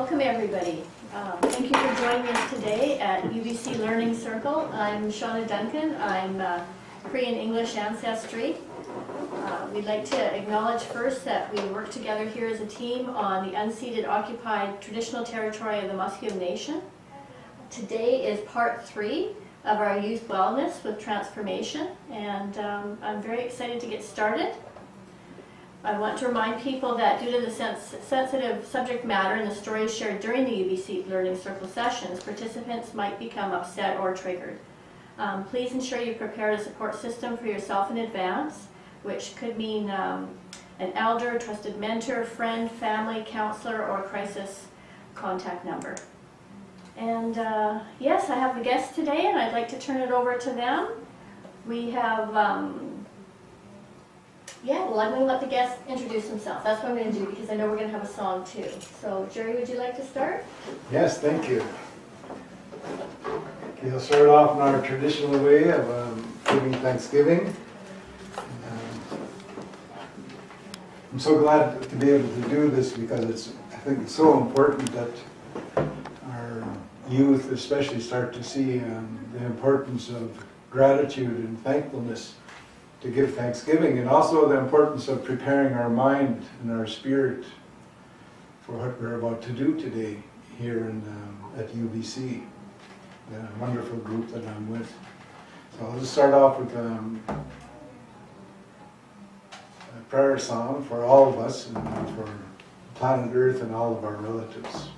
welcome everybody. Thank you for joining us today at UBC Learning Circle. I'm Shauna Duncan. I'm Korean English ancestry. We'd like to acknowledge first that we work together here as a team on the unceded occupied traditional territory of the Musqueam Nation. Today is part 3 of our youth wellness with transformation, and I'm very excited to get started. I want to remind people that due to the sensitive subject matter and the stories shared during the UBC Learning Circle sessions, participants might become upset or triggered. Please ensure you prepare a support system for yourself in advance, which could mean an elder, trusted mentor, friend, family, counselor, or crisis contact number. And yes, I have the guests today, and I'd like to turn it over to them. We have well, I'm going to let the guests introduce themselves. That's what I'm going to do, because I know we're going to have a song too. So, Jerry, would you like to start? Yes, thank you. Okay, I'll start off in our traditional way of giving Thanksgiving. I'm so glad to be able to do this because I think it's so important that our youth especially start to see the importance of gratitude and thankfulness to give Thanksgiving, and also the importance of preparing our mind and our spirit for what we're about to do today here at UBC, the wonderful group that I'm with. So I'll just start off with a prayer song for all of us and for planet Earth and all of our relatives.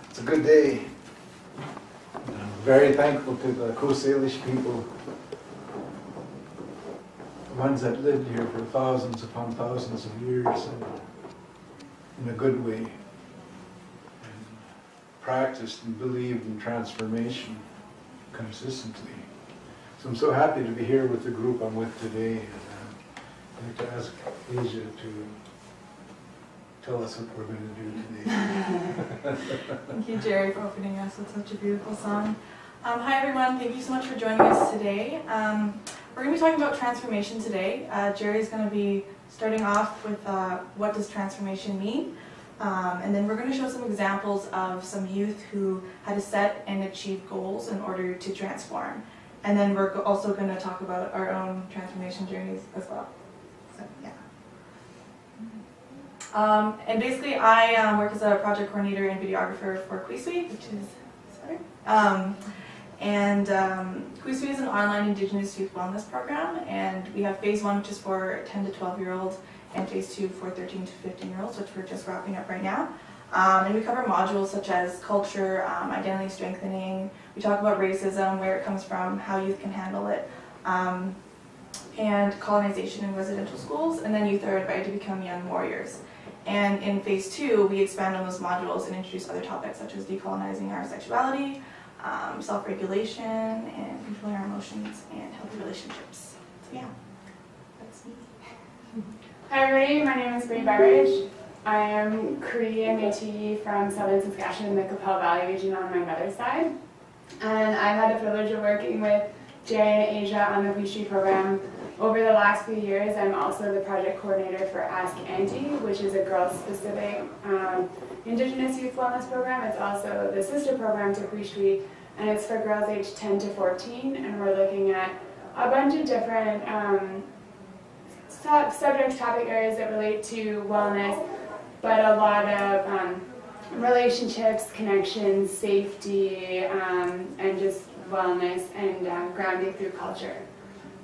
It's a good day. I'm very thankful to the Coast Salish people, the ones that lived here for thousands upon thousands of years, and in a good way, and practiced and believed in transformation consistently. So I'm so happy to be here with the group I'm with today, and I'd like to ask Asia to tell us what we're going to do today. Thank you, Jerry, for opening us with such a beautiful song. Hi, everyone. Thank you so much for joining us today. We're going to be talking about transformation today. Jerry's going to be starting off with what does transformation mean? And then we're going to show some examples of some youth who had to set and achieve goals in order to transform. And then we're also going to talk about our own transformation journeys as well. So, yeah. And basically, I work as a project coordinator and videographer for CUYSTWI, which is, sorry. CUYSTWI is an online Indigenous youth wellness program, and we have phase 1, which is for 10 to 12-year-olds, and phase 2 for 13 to 15-year-olds, which we're just wrapping up right now. And we cover modules such as culture, identity strengthening. We talk about racism, where it comes from, how youth can handle it, and colonization in residential schools, and then youth are invited to become young warriors. And in phase 2, we expand on those modules and introduce other topics such as decolonizing our sexuality, self-regulation, and controlling our emotions and healthy relationships. So yeah, that's me. Hi everybody, my name is Bree Burridge. I am Cree and Métis from Southern Saskatchewan in the Qu'Appelle Valley region on my mother's side. And I've had the privilege of working with Jerry and Asia on the CUYSTWI program over the last few years. I'm also the project coordinator for Ask Auntie, which is a girls-specific Indigenous youth wellness program. It's also the sister program to CUYSTWI, and it's for girls aged 10 to 14, and we're looking at a bunch of different subject topic areas that relate to wellness, but a lot of relationships, connections, safety, and just wellness and grounding through culture.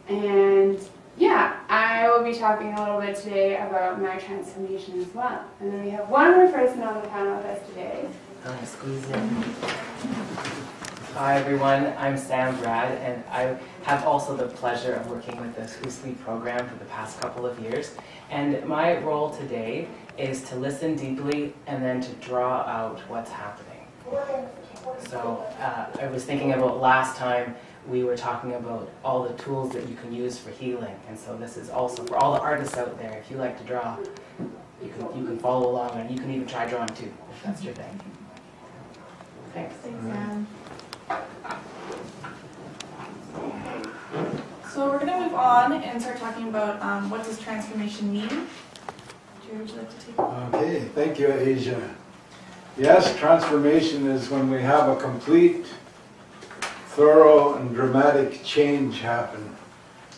And yeah, I will be talking a little bit today about my transformation as well. And then we have one more person on the panel with us today. Squeeze in. Hi everyone, I'm Sam Brad, and I have also the pleasure of working with the CUYSTWI program for the past couple of years. And my role today is to listen deeply and then to draw out what's happening. So I was thinking about last time we were talking about all the tools that you can use for healing, and so this is also for all the artists out there. If you like to draw, you can follow along, and you can even try drawing too, if that's your thing. Thanks. Thanks, Sam. So we're going to move on and start talking about what does transformation mean. Jerry, would you like to take it? Okay, thank you, Asia. Yes, transformation is when we have a complete, thorough, and dramatic change happen.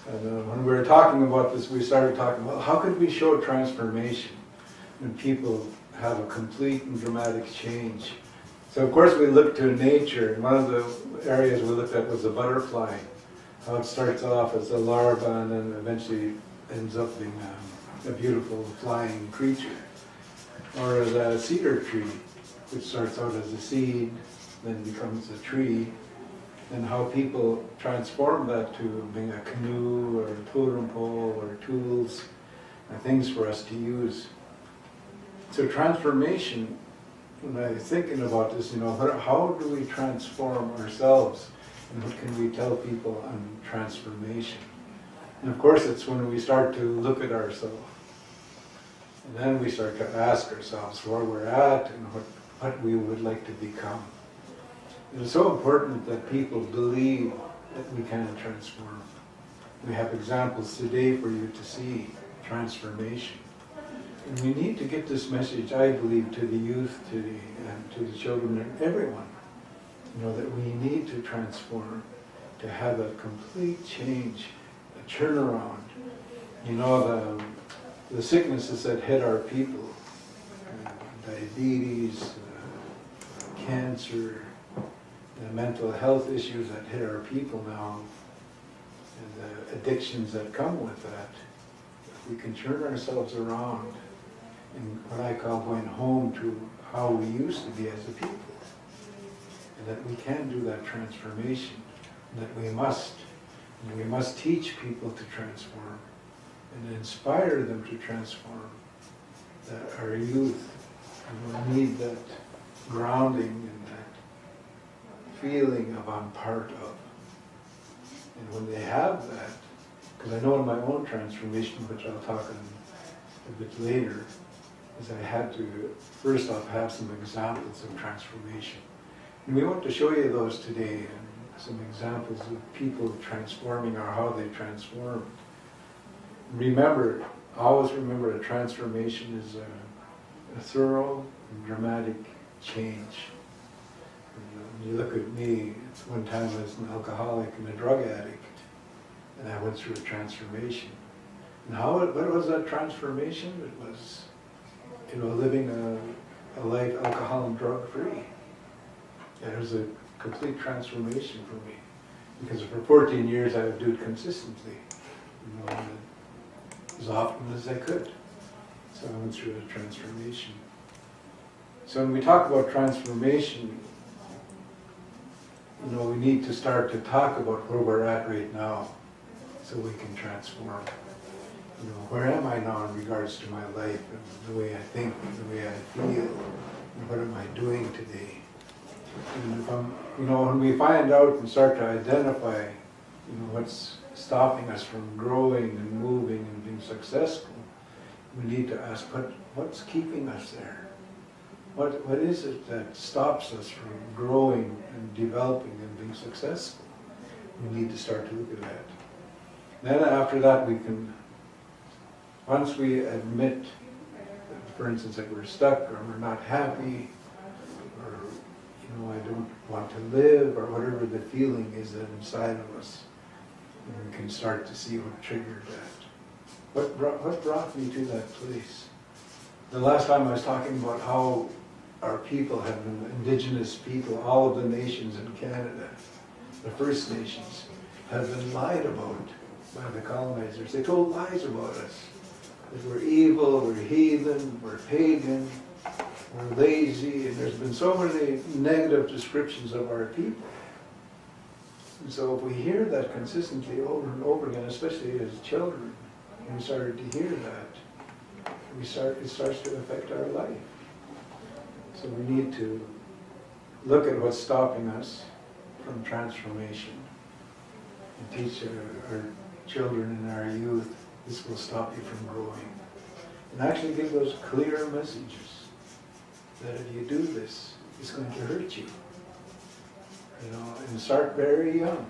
And when we were talking about this, we started talking about how could we show transformation when people have a complete and dramatic change. So of course we looked to nature, and one of the areas we looked at was the butterfly. How it starts off as a larva and then eventually ends up being a beautiful flying creature. Or the cedar tree, which starts out as a seed, then becomes a tree, and how people transform that to being a canoe or a totem pole or tools and things for us to use. So transformation, when I'm thinking about this, how do we transform ourselves? And what can we tell people on transformation? And of course it's when we start to look at ourselves. And then we start to ask ourselves where we're at and what we would like to become. It is so important that people believe that we can transform. We have examples today for you to see transformation. And we need to get this message, I believe, to the youth, to the children, and everyone. That we need to transform, to have a complete change, a turnaround. The sicknesses that hit our people, diabetes, cancer, the mental health issues that hit our people now, and the addictions that come with that. If we can turn ourselves around in what I call going home to how we used to be as a people, and that we can do that transformation, and that we must teach people to transform and inspire them to transform. That our youth will need that grounding and that feeling of I'm part of. And when they have that, because I know in my own transformation, which I'll talk on a bit later, is I had to first off have some examples of transformation. And we want to show you those today, and some examples of people transforming or how they transform. Remember, always remember, a transformation is a thorough and dramatic change. When you look at me, it's one time I was an alcoholic and a drug addict, and I went through a transformation. And what was that transformation? It was, living a life alcohol and drug free. It was a complete transformation for me, because for 14 years I would do it consistently, as often as I could. So I went through a transformation. So when we talk about transformation, we need to start to talk about where we're at right now, so we can transform. Where am I now in regards to my life and the way I think, the way I feel, and what am I doing today? And if when we find out and start to identify, what's stopping us from growing and moving and being successful, we need to ask, what's keeping us there? What is it that stops us from growing and developing and being successful? We need to start to look at that. Then after that, we can, once we admit, for instance, that we're stuck or we're not happy, or I don't want to live, or whatever the feeling is that inside of us, and we can start to see what triggered that. What brought me to that place? The last time I was talking about how our people have been, Indigenous people, all of the nations in Canada, the First Nations, have been lied about by the colonizers. They told lies about us. That we're evil, we're heathen, we're pagan, we're lazy, and there's been so many negative descriptions of our people. And so if we hear that consistently over and over again, especially as children, we started to hear that, it starts to affect our life. So we need to look at what's stopping us from transformation and teach our children and our youth, this will stop you from growing. And actually give those clear messages that if you do this, it's going to hurt you. And start very young.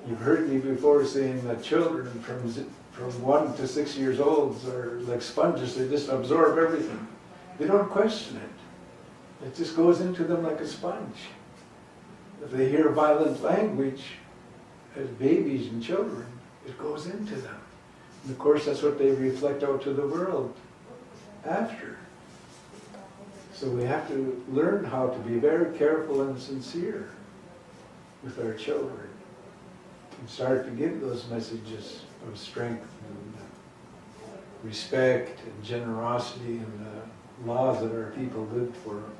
You've heard me before saying that children from 1 to 6 years old are like sponges. They just absorb everything. They don't question it. It just goes into them like a sponge. If they hear violent language as babies and children, it goes into them. And of course, that's what they reflect out to the world after. So we have to learn how to be very careful and sincere with our children and start to give those messages of strength and respect and generosity and the laws that our people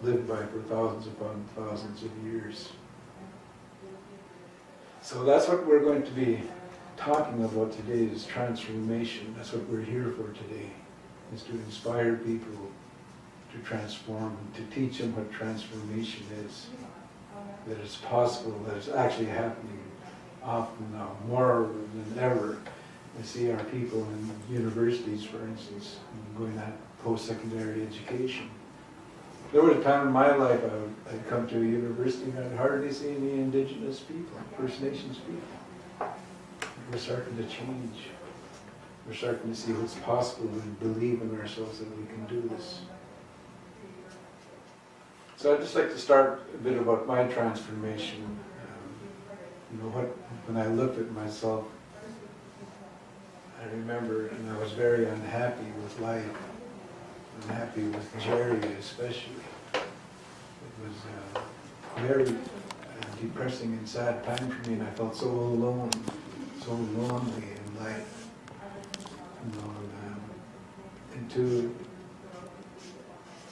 lived by for thousands upon thousands of years. So that's what we're going to be talking about today, is transformation. That's what we're here for today, is to inspire people to transform, to teach them what transformation is, that it's possible, that it's actually happening often now, more than ever. I see our people in universities, for instance, going at post-secondary education. There was a time in my life I'd come to a university and I'd hardly see any Indigenous people, First Nations people. We're starting to change. We're starting to see what's possible and believe in ourselves that we can do this. So I'd just like to start a bit about my transformation. When I looked at myself, I remember, and I was very unhappy with life, unhappy with Jerry especially. It was a very depressing and sad time for me, and I felt so alone, so lonely in life. And to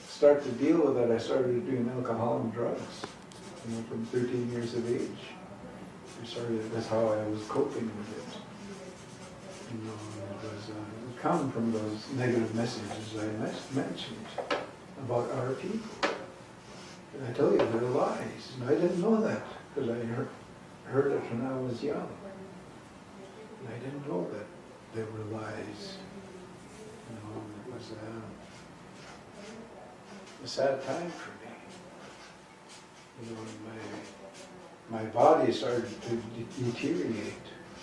start to deal with that, I started doing alcohol and drugs, from 13 years of age. That's how I was coping with it. It was come from those negative messages I mentioned about our people. And I tell you, they're lies. And I didn't know that because I heard it when I was young. And I didn't know that they were lies. It was a sad time for me. You know, my body started to deteriorate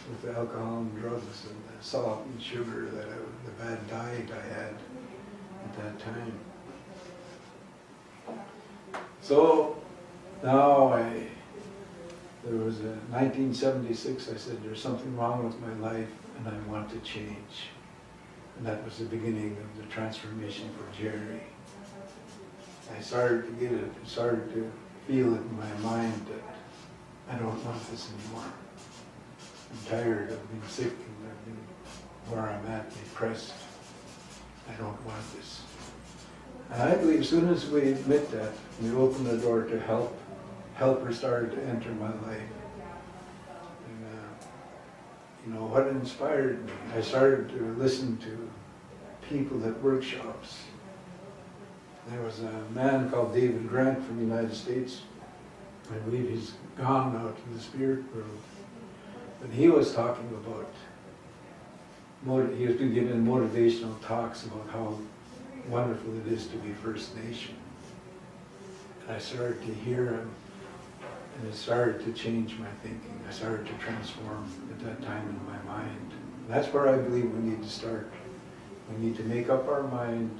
with the alcohol and drugs and the salt and sugar the bad diet I had at that time. So now there was a 1976, I said, there's something wrong with my life and I want to change. And that was the beginning of the transformation for Jerry. I started to get it, started to feel it in my mind that I don't want this anymore. I'm tired of being sick and I've been where I'm at, depressed. I don't want this. And I believe as soon as we admit that, we open the door to helper started to enter my life. And what inspired me, I started to listen to people at workshops. There was a man called David Grant from the United States. I believe he's gone now to the spirit world. But he was talking about, he was giving motivational talks about how wonderful it is to be First Nation. And I started to hear him, and it started to change my thinking. I started to transform at that time in my mind. And that's where I believe we need to start. We need to make up our mind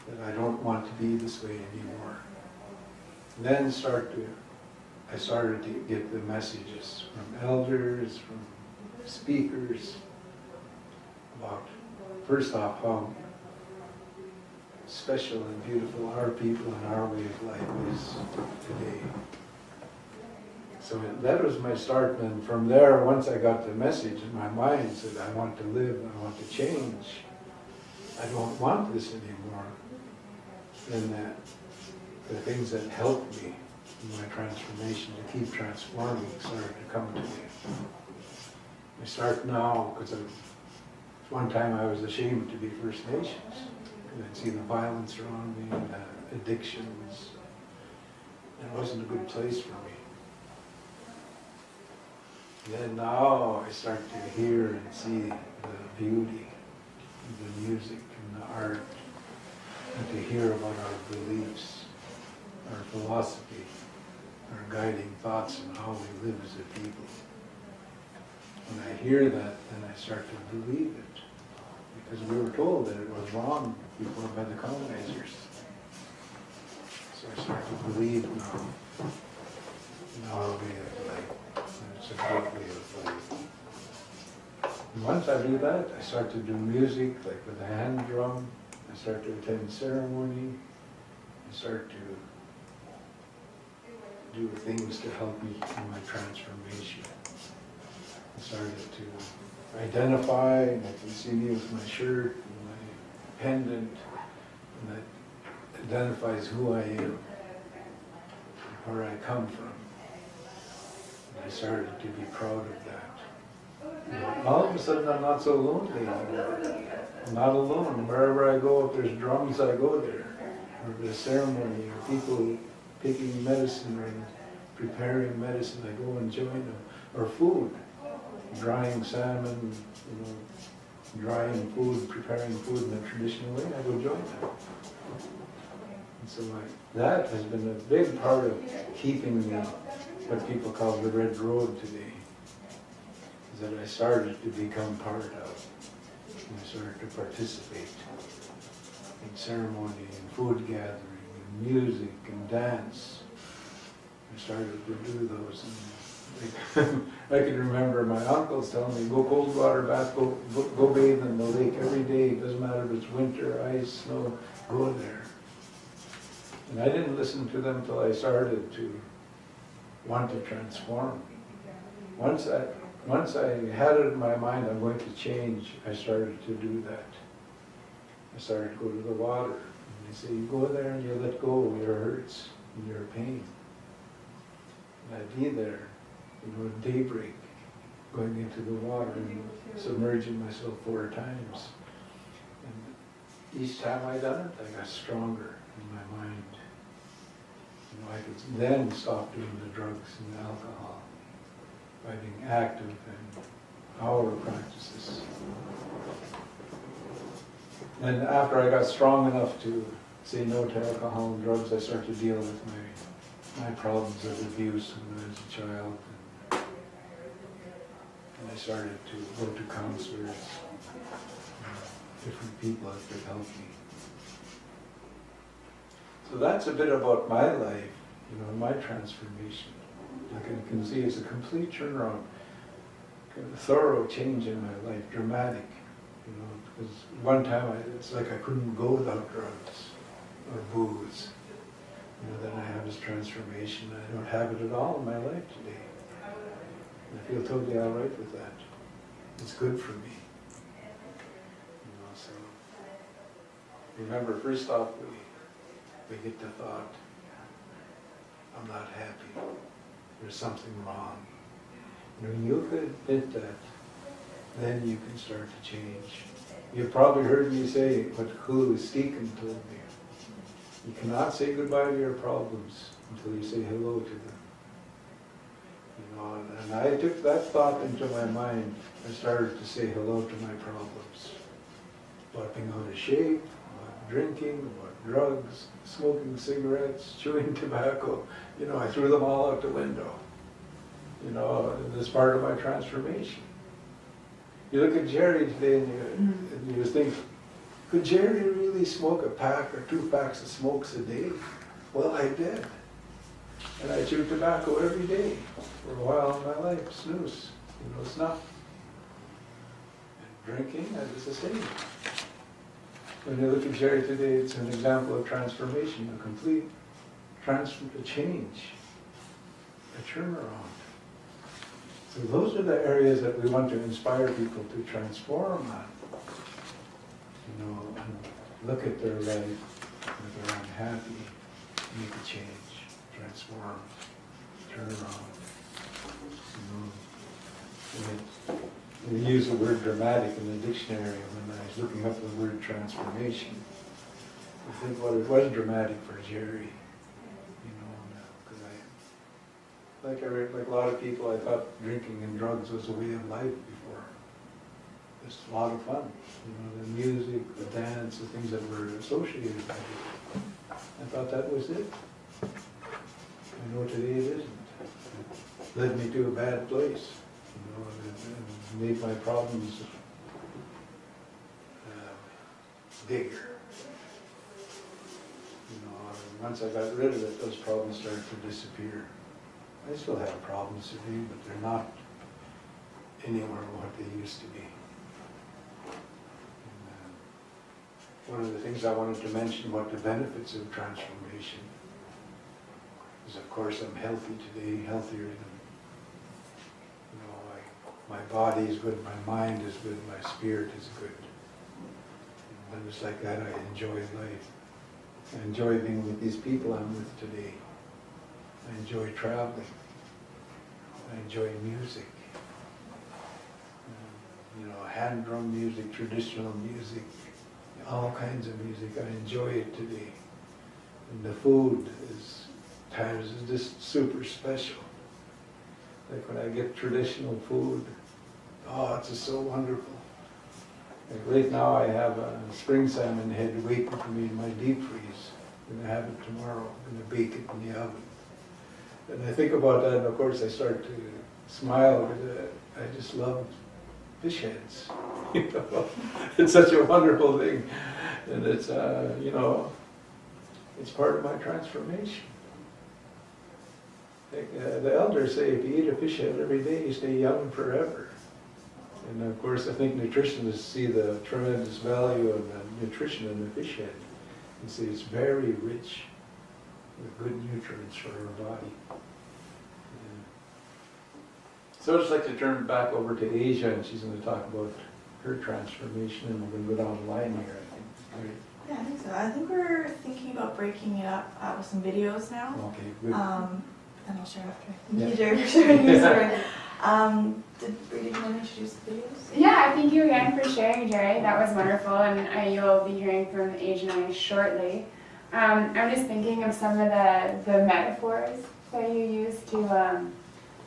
that I don't want to be this way anymore. Then I started to get the messages from elders, from speakers, about, first off, how special and beautiful our people and our way of life is today. So that was my start, and from there, once I got the message in my mind, said I want to live, I want to change, I don't want this anymore, then the things that helped me in my transformation to keep transforming started to come to me. I start now, because one time I was ashamed to be First Nations, because I'd see the violence around me, and addictions, and it wasn't a good place for me. And then now I start to hear and see the beauty, the music and the art, and to hear about our beliefs, our philosophy, our guiding thoughts and how we live as a people. When I hear that, then I start to believe it. Because we were told that it was wrong before by the colonizers. So I start to believe now in our way of life. And it's a great way of life. And once I do that, I start to do music, like with a hand drum. I start to attend ceremony. I start to do things to help me in my transformation. I started to identify, and I can see me with my shirt and my pendant, and that identifies who I am, where I come from. And I started to be proud of that. And all of a sudden I'm not so lonely anymore. I'm not alone. Wherever I go, if there's drums, I go there. Or if there's ceremony, or people picking medicine or preparing medicine, I go and join them. Or food. Drying salmon, drying food, preparing food in a traditional way, I go join them. And so that has been a big part of keeping me what people call the Red Road today, is that I started to become part of, and I started to participate in ceremony, and food gathering, and music, and dance. I started to do those. And I can remember my uncles telling me, go cold water bath, go bathe in the lake every day. It doesn't matter if it's winter, ice, snow, go there. And I didn't listen to them until I started to want to transform. Once I had it in my mind, I'm going to change, I started to do that. I started to go to the water. And they say, you go there and you let go of your hurts and your pain. And I'd be there. At daybreak, going into the water and submerging myself 4 times. And each time I done it, I got stronger in my mind. I could then stop doing the drugs and the alcohol by being active in our practices. And after I got strong enough to say no to alcohol and drugs, I started to deal with my problems of abuse when I was a child. And I started to go to counselors, different people that could help me. So that's a bit about my life, my transformation. Like you can see, it's a complete turnaround, a thorough change in my life, dramatic. Because one time it's like I couldn't go without drugs or booze. Then I have this transformation. I don't have it at all in my life today. I feel totally all right with that. It's good for me. So remember, first off, we get the thought, I'm not happy. There's something wrong. When you could admit that, then you can start to change. You've probably heard me say what CUYSTWI told me. You cannot say goodbye to your problems until you say hello to them. And I took that thought into my mind. I started to say hello to my problems. About being out of shape, about drinking, about drugs, smoking cigarettes, chewing tobacco. I threw them all out the window. This part of my transformation. You look at Jerry today and you think, could Jerry really smoke a pack or 2 packs of smokes a day? Well, I did. And I chewed tobacco every day for a while in my life, snus, snuff. And drinking, I was the same. When you look at Jerry today, it's an example of transformation, a complete a change, a turnaround. So those are the areas that we want to inspire people to transform on. And look at their life, if they're unhappy, make a change, transform, turn around. We use the word dramatic in the dictionary when I was looking up the word transformation. I think what it was dramatic for Jerry, because like a lot of people, I thought drinking and drugs was a way of life before. It's a lot of fun, the music, the dance, the things that were associated with it. I thought that was it. I know today it isn't. It led me to a bad place, and made my problems bigger. Once I got rid of it, those problems started to disappear. I still have problems today, but they're not anywhere what they used to be. One of the things I wanted to mention about the benefits of transformation is, of course, I'm healthy today, healthier than, my body is good, my mind is good, my spirit is good. And when it's like that, I enjoy life. I enjoy being with these people I'm with today. I enjoy traveling. I enjoy music. Hand drum music, traditional music, all kinds of music. I enjoy it today. And the food is just super special. Like when I get traditional food, it's just so wonderful. Like right now I have a spring salmon head waiting for me in my deep freeze. I'm going to have it tomorrow. I'm going to bake it in the oven. And I think about that, and of course I start to smile because I just love fish heads. It's such a wonderful thing. And it's, it's part of my transformation. Like, the elders say if you eat a fish head every day, you stay young forever. And of course I think nutritionists see the tremendous value of the nutrition in the fish head. And see it's very rich with good nutrients for our body. So I'd just like to turn back over to Asia, and she's going to talk about her transformation, and we're going to go down the line here, I think. Right? Yeah, I think so. I think we're thinking about breaking it up with some videos now. Okay, good. And I'll share after. Thank Yeah. you, Jerry, for sharing your story. Did you want to introduce the videos? Yeah, thank you again for sharing, Jerry. That was wonderful, and you'll be hearing from Asia and I shortly. I'm just thinking of some of the metaphors that you use to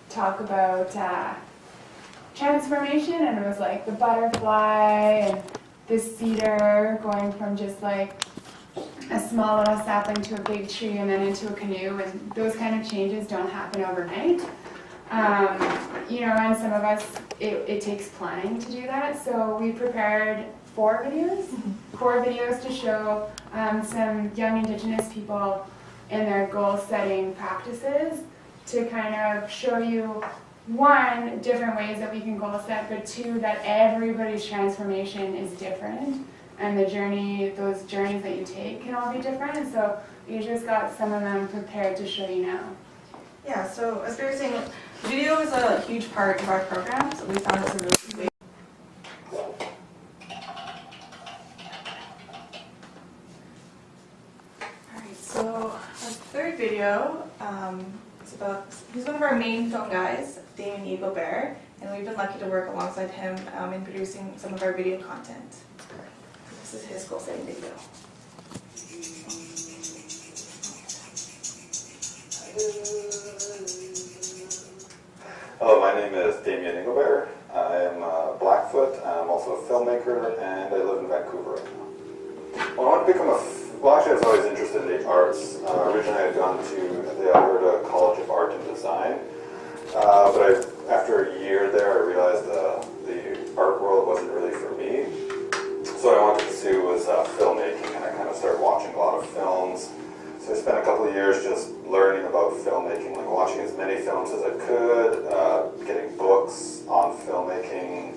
talk about transformation, and it was like the butterfly and the cedar going from just like a small little sapling to a big tree and then into a canoe, and those kind of changes don't happen overnight. You know, and some of us, it takes planning to do that. So we prepared 4 videos to show some young Indigenous people in their goal-setting practices, to kind of show you, 1, different ways that we can goal set, but 2, that everybody's transformation is different, and the journey, those journeys that you take can all be different. So we just got some of them prepared to show you now. Yeah, so as we were saying, video is a huge part of our program, so we found it's a really good way. Alright, so our third video is about, he's one of our main film guys, Damien Bear, and we've been lucky to work alongside him in producing some of our video content. This is his goal setting video. Hello, my name is Damien Engelbear. I am Blackfoot. I'm also a filmmaker, and I live in Vancouver right now. Well, I wanted to become actually I was always interested in the arts. Originally I had gone to the Alberta College of Art and Design, but after a year there I realized the art world wasn't really for me. So what I wanted to pursue was filmmaking, and I kind of started watching a lot of films. So I spent a couple of years just learning about filmmaking, like watching as many films as I could, getting books on filmmaking.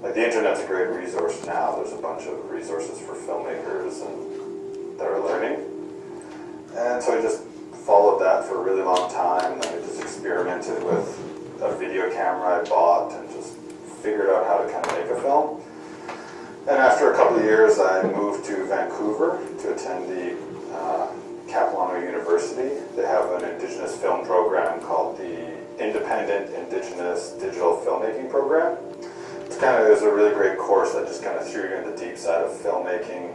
Like the internet's a great resource now. There's a bunch of resources for filmmakers and that are learning. And so I just followed that for a really long time, and then I just experimented with a video camera I bought and just figured out how to kind of make a film. And after a couple of years, I moved to Vancouver to attend the Capilano University. They have an Indigenous film program called the Independent Indigenous Digital Filmmaking Program. It was a really great course that just kind of threw you in the deep side of filmmaking,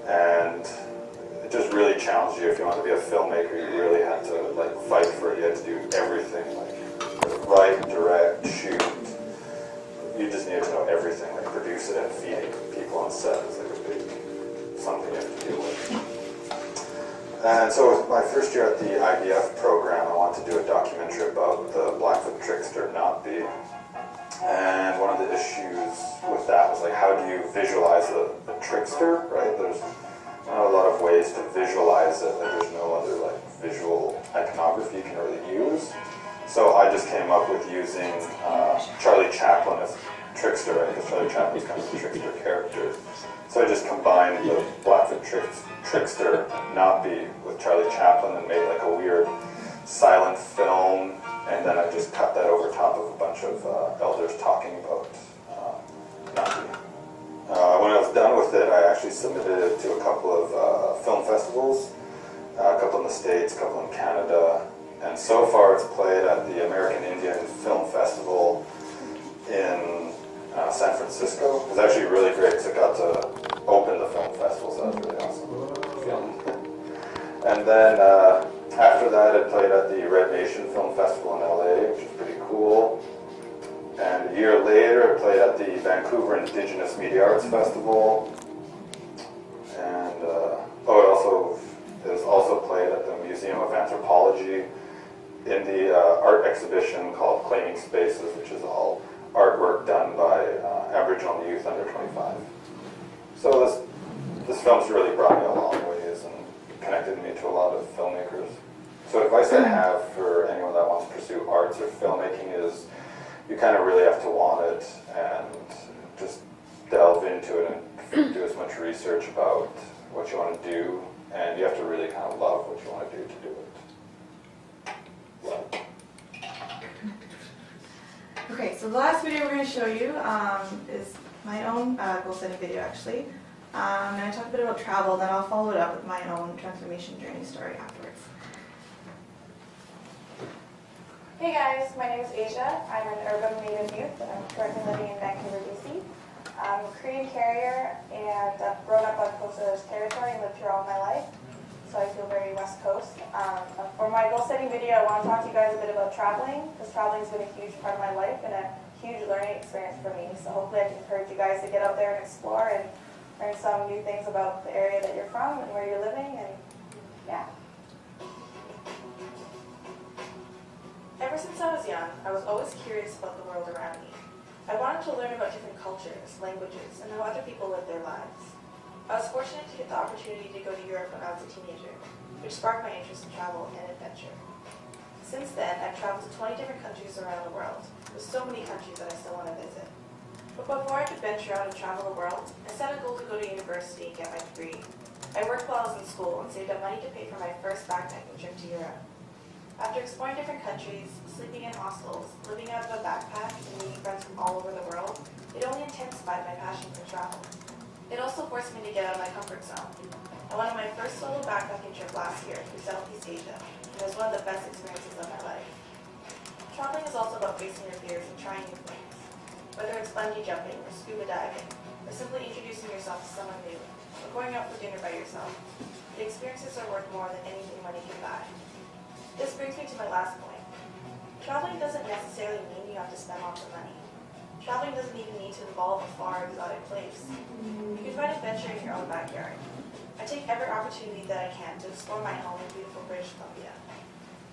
and it just really challenged you. If you want to be a filmmaker, you really had to like fight for it. You had to do everything, like write, direct, shoot. You just needed to know everything, like produce it, and feeding people on set is like a big something you have to deal with. And so my first year at the IDF program, I wanted to do a documentary about the Blackfoot trickster Notby. And one of the issues with that was like, how do you visualize a trickster, right? There's not a lot of ways to visualize it. Like, there's no other like visual iconography you can really use. So I just came up with using Charlie Chaplin as trickster, right? Because Charlie Chaplin's kind of a trickster character. So I just combined the Blackfoot trickster Notby with Charlie Chaplin and made like a weird silent film, and then I just cut that over top of a bunch of elders talking about Notby. When I was done with it, I actually submitted it to a couple of film festivals, a couple in the States, a couple in Canada, and so far it's played at the American Indian Film Festival in San Francisco. It was actually really great because I got to open the film festival, so that was really awesome. And then after that, it played at the Red Nation Film Festival in LA, which is pretty cool. And a year later, it played at the Vancouver Indigenous Media Arts Festival. And it was also played at the Museum of Anthropology in the art exhibition called Claiming Spaces, which is all artwork done by Aboriginal youth under 25. So this film's really brought me a long ways and connected me to a lot of filmmakers. So advice I have for anyone that wants to pursue arts or filmmaking is you kind of really have to want it and just delve into it and do as much research about what you want to do, and you have to really kind of love what you want to do to do it. Okay, so the last video we're going to show you is my own goal setting video actually. And I talk a bit about travel, then I'll follow it up with my own transformation journey story afterwards. Hey guys, my name is Asia. I'm an urban native youth and I'm currently living in Vancouver, BC. I'm a Korean carrier and I've grown up on Coast territory and lived here all my life. So I feel very West Coast. For my goal setting video, I want to talk to you guys a bit about traveling, because traveling has been a huge part of my life and a huge learning experience for me. So hopefully I can encourage you guys to get out there and explore and learn some new things about the area that you're from and where you're living, and yeah. Ever since I was young, I was always curious about the world around me. I wanted to learn about different cultures, languages, and how other people live their lives. I was fortunate to get the opportunity to go to Europe when I was a teenager, which sparked my interest in travel and adventure. Since then, I've traveled to 20 different countries around the world, with so many countries that I still want to visit. But before I could venture out and travel the world, I set a goal to go to university and get my degree. I worked while I was in school and saved up money to pay for my first backpacking trip to Europe. After exploring different countries, sleeping in hostels, living out of a backpack, and meeting friends from all over the world, it only intensified my passion for travel. It also forced me to get out of my comfort zone. I went on my first solo backpacking trip last year through Southeast Asia, and it was one of the best experiences of my life. Traveling is also about facing your fears and trying new things. Whether it's bungee jumping or scuba diving, or simply introducing yourself to someone new, or going out for dinner by yourself, the experiences are worth more than anything money can buy. This brings me to my last point. Traveling doesn't necessarily mean you have to spend lots of money. Traveling doesn't even need to involve a far exotic place. You can find adventure in your own backyard. I take every opportunity that I can to explore my home in beautiful British Columbia.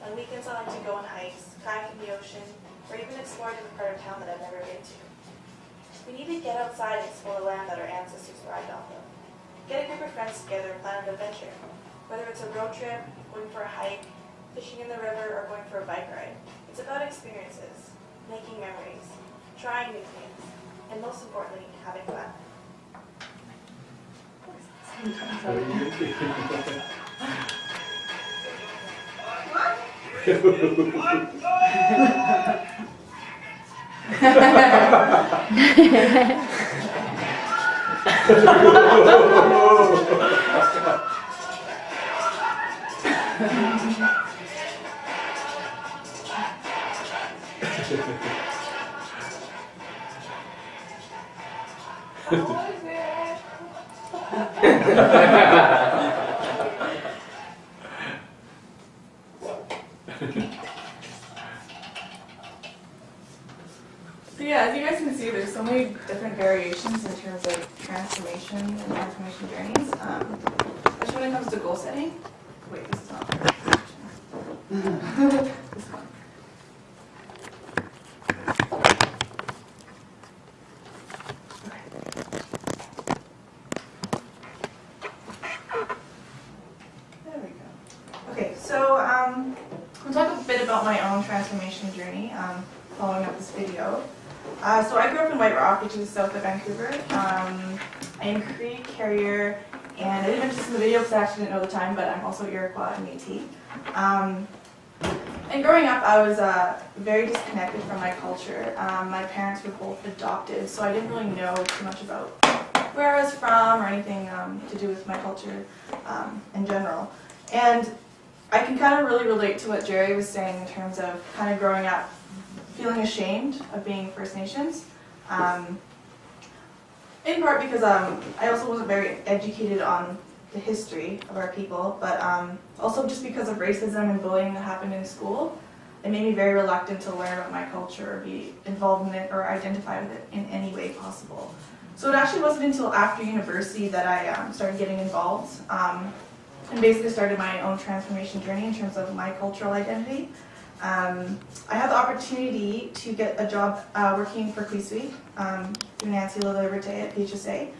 On weekends I like to go on hikes, kayak in the ocean, or even explore a different part of town that I've never been to. We need to get outside and explore the land that our ancestors thrived off of. Get a group of friends together and plan an adventure. Whether it's a road trip, going for a hike, fishing in the river, or going for a bike ride. It's about experiences, making memories, trying new things, and most importantly, having fun. So yeah, as you guys can see, there's so many different variations in terms of transformation and transformation journeys. Especially when it comes to goal setting. Wait, this is not the right section. This one. There we go. Okay, so I'll talk a bit about my own transformation journey following up this video. So I grew up in White Rock, which is south of Vancouver. I am Cree, Carrier, and I didn't mention this in the video because I actually didn't know the time, but I'm also Iroquois and Métis. And growing up, I was very disconnected from my culture. My parents were both adopted, so I didn't really know too much about where I was from or anything to do with my culture in general. And I can kind of really relate to what Jerry was saying in terms of kind of growing up feeling ashamed of being First Nations. In part because I also wasn't very educated on the history of our people, but also just because of racism and bullying that happened in school. It made me very reluctant to learn about my culture or be involved in it or identify with it in any way possible. So it actually wasn't until after university that I started getting involved and basically started my own transformation journey in terms of my cultural identity. I had the opportunity to get a job working for CUYSTWI through Nancy Liberté at PHSA,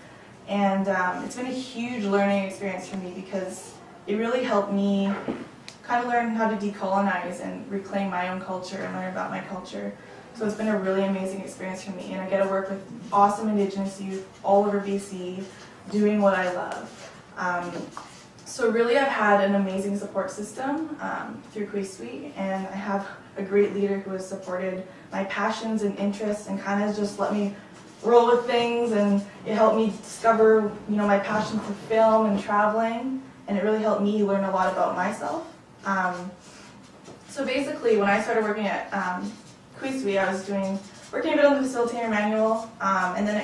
and it's been a huge learning experience for me because it really helped me kind of learn how to decolonize and reclaim my own culture and learn about my culture. So it's been a really amazing experience for me, and I get to work with awesome Indigenous youth all over BC doing what I love. So really I've had an amazing support system through CUYSTWI, and I have a great leader who has supported my passions and interests and kind of just let me roll with things, and it helped me discover, my passion for film and traveling, and it really helped me learn a lot about myself. So basically when I started working at CUYSTWI, I was working a bit on the facilitator manual, and then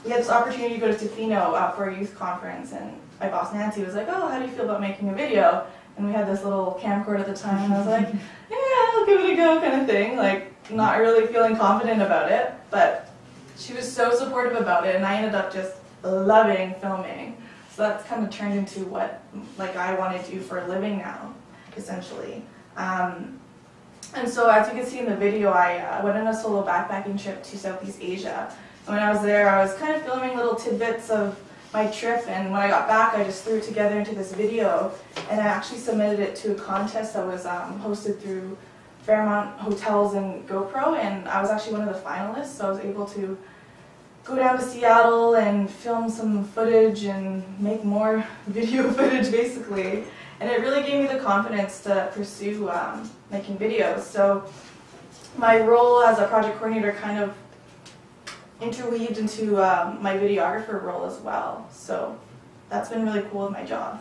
we had this opportunity to go to Tofino for a youth conference, and my boss Nancy was like, "Oh, how do you feel about making a video?" And we had this little camcorder at the time, and I was like, "Yeah, I'll give it a go," kind of thing, like not really feeling confident about it, but she was so supportive about it, and I ended up just loving filming. So that's kind of turned into what like I want to do for a living now, essentially. And so as you can see in the video, I went on a solo backpacking trip to Southeast Asia. And when I was there, I was kind of filming little tidbits of my trip, and when I got back, I just threw it together into this video, and I actually submitted it to a contest that was hosted through Fairmont Hotels and GoPro, and I was actually one of the finalists, so I was able to go down to Seattle and film some footage and make more video footage, basically. And it really gave me the confidence to pursue making videos. So my role as a project coordinator kind of interweaved into my videographer role as well. So that's been really cool with my job.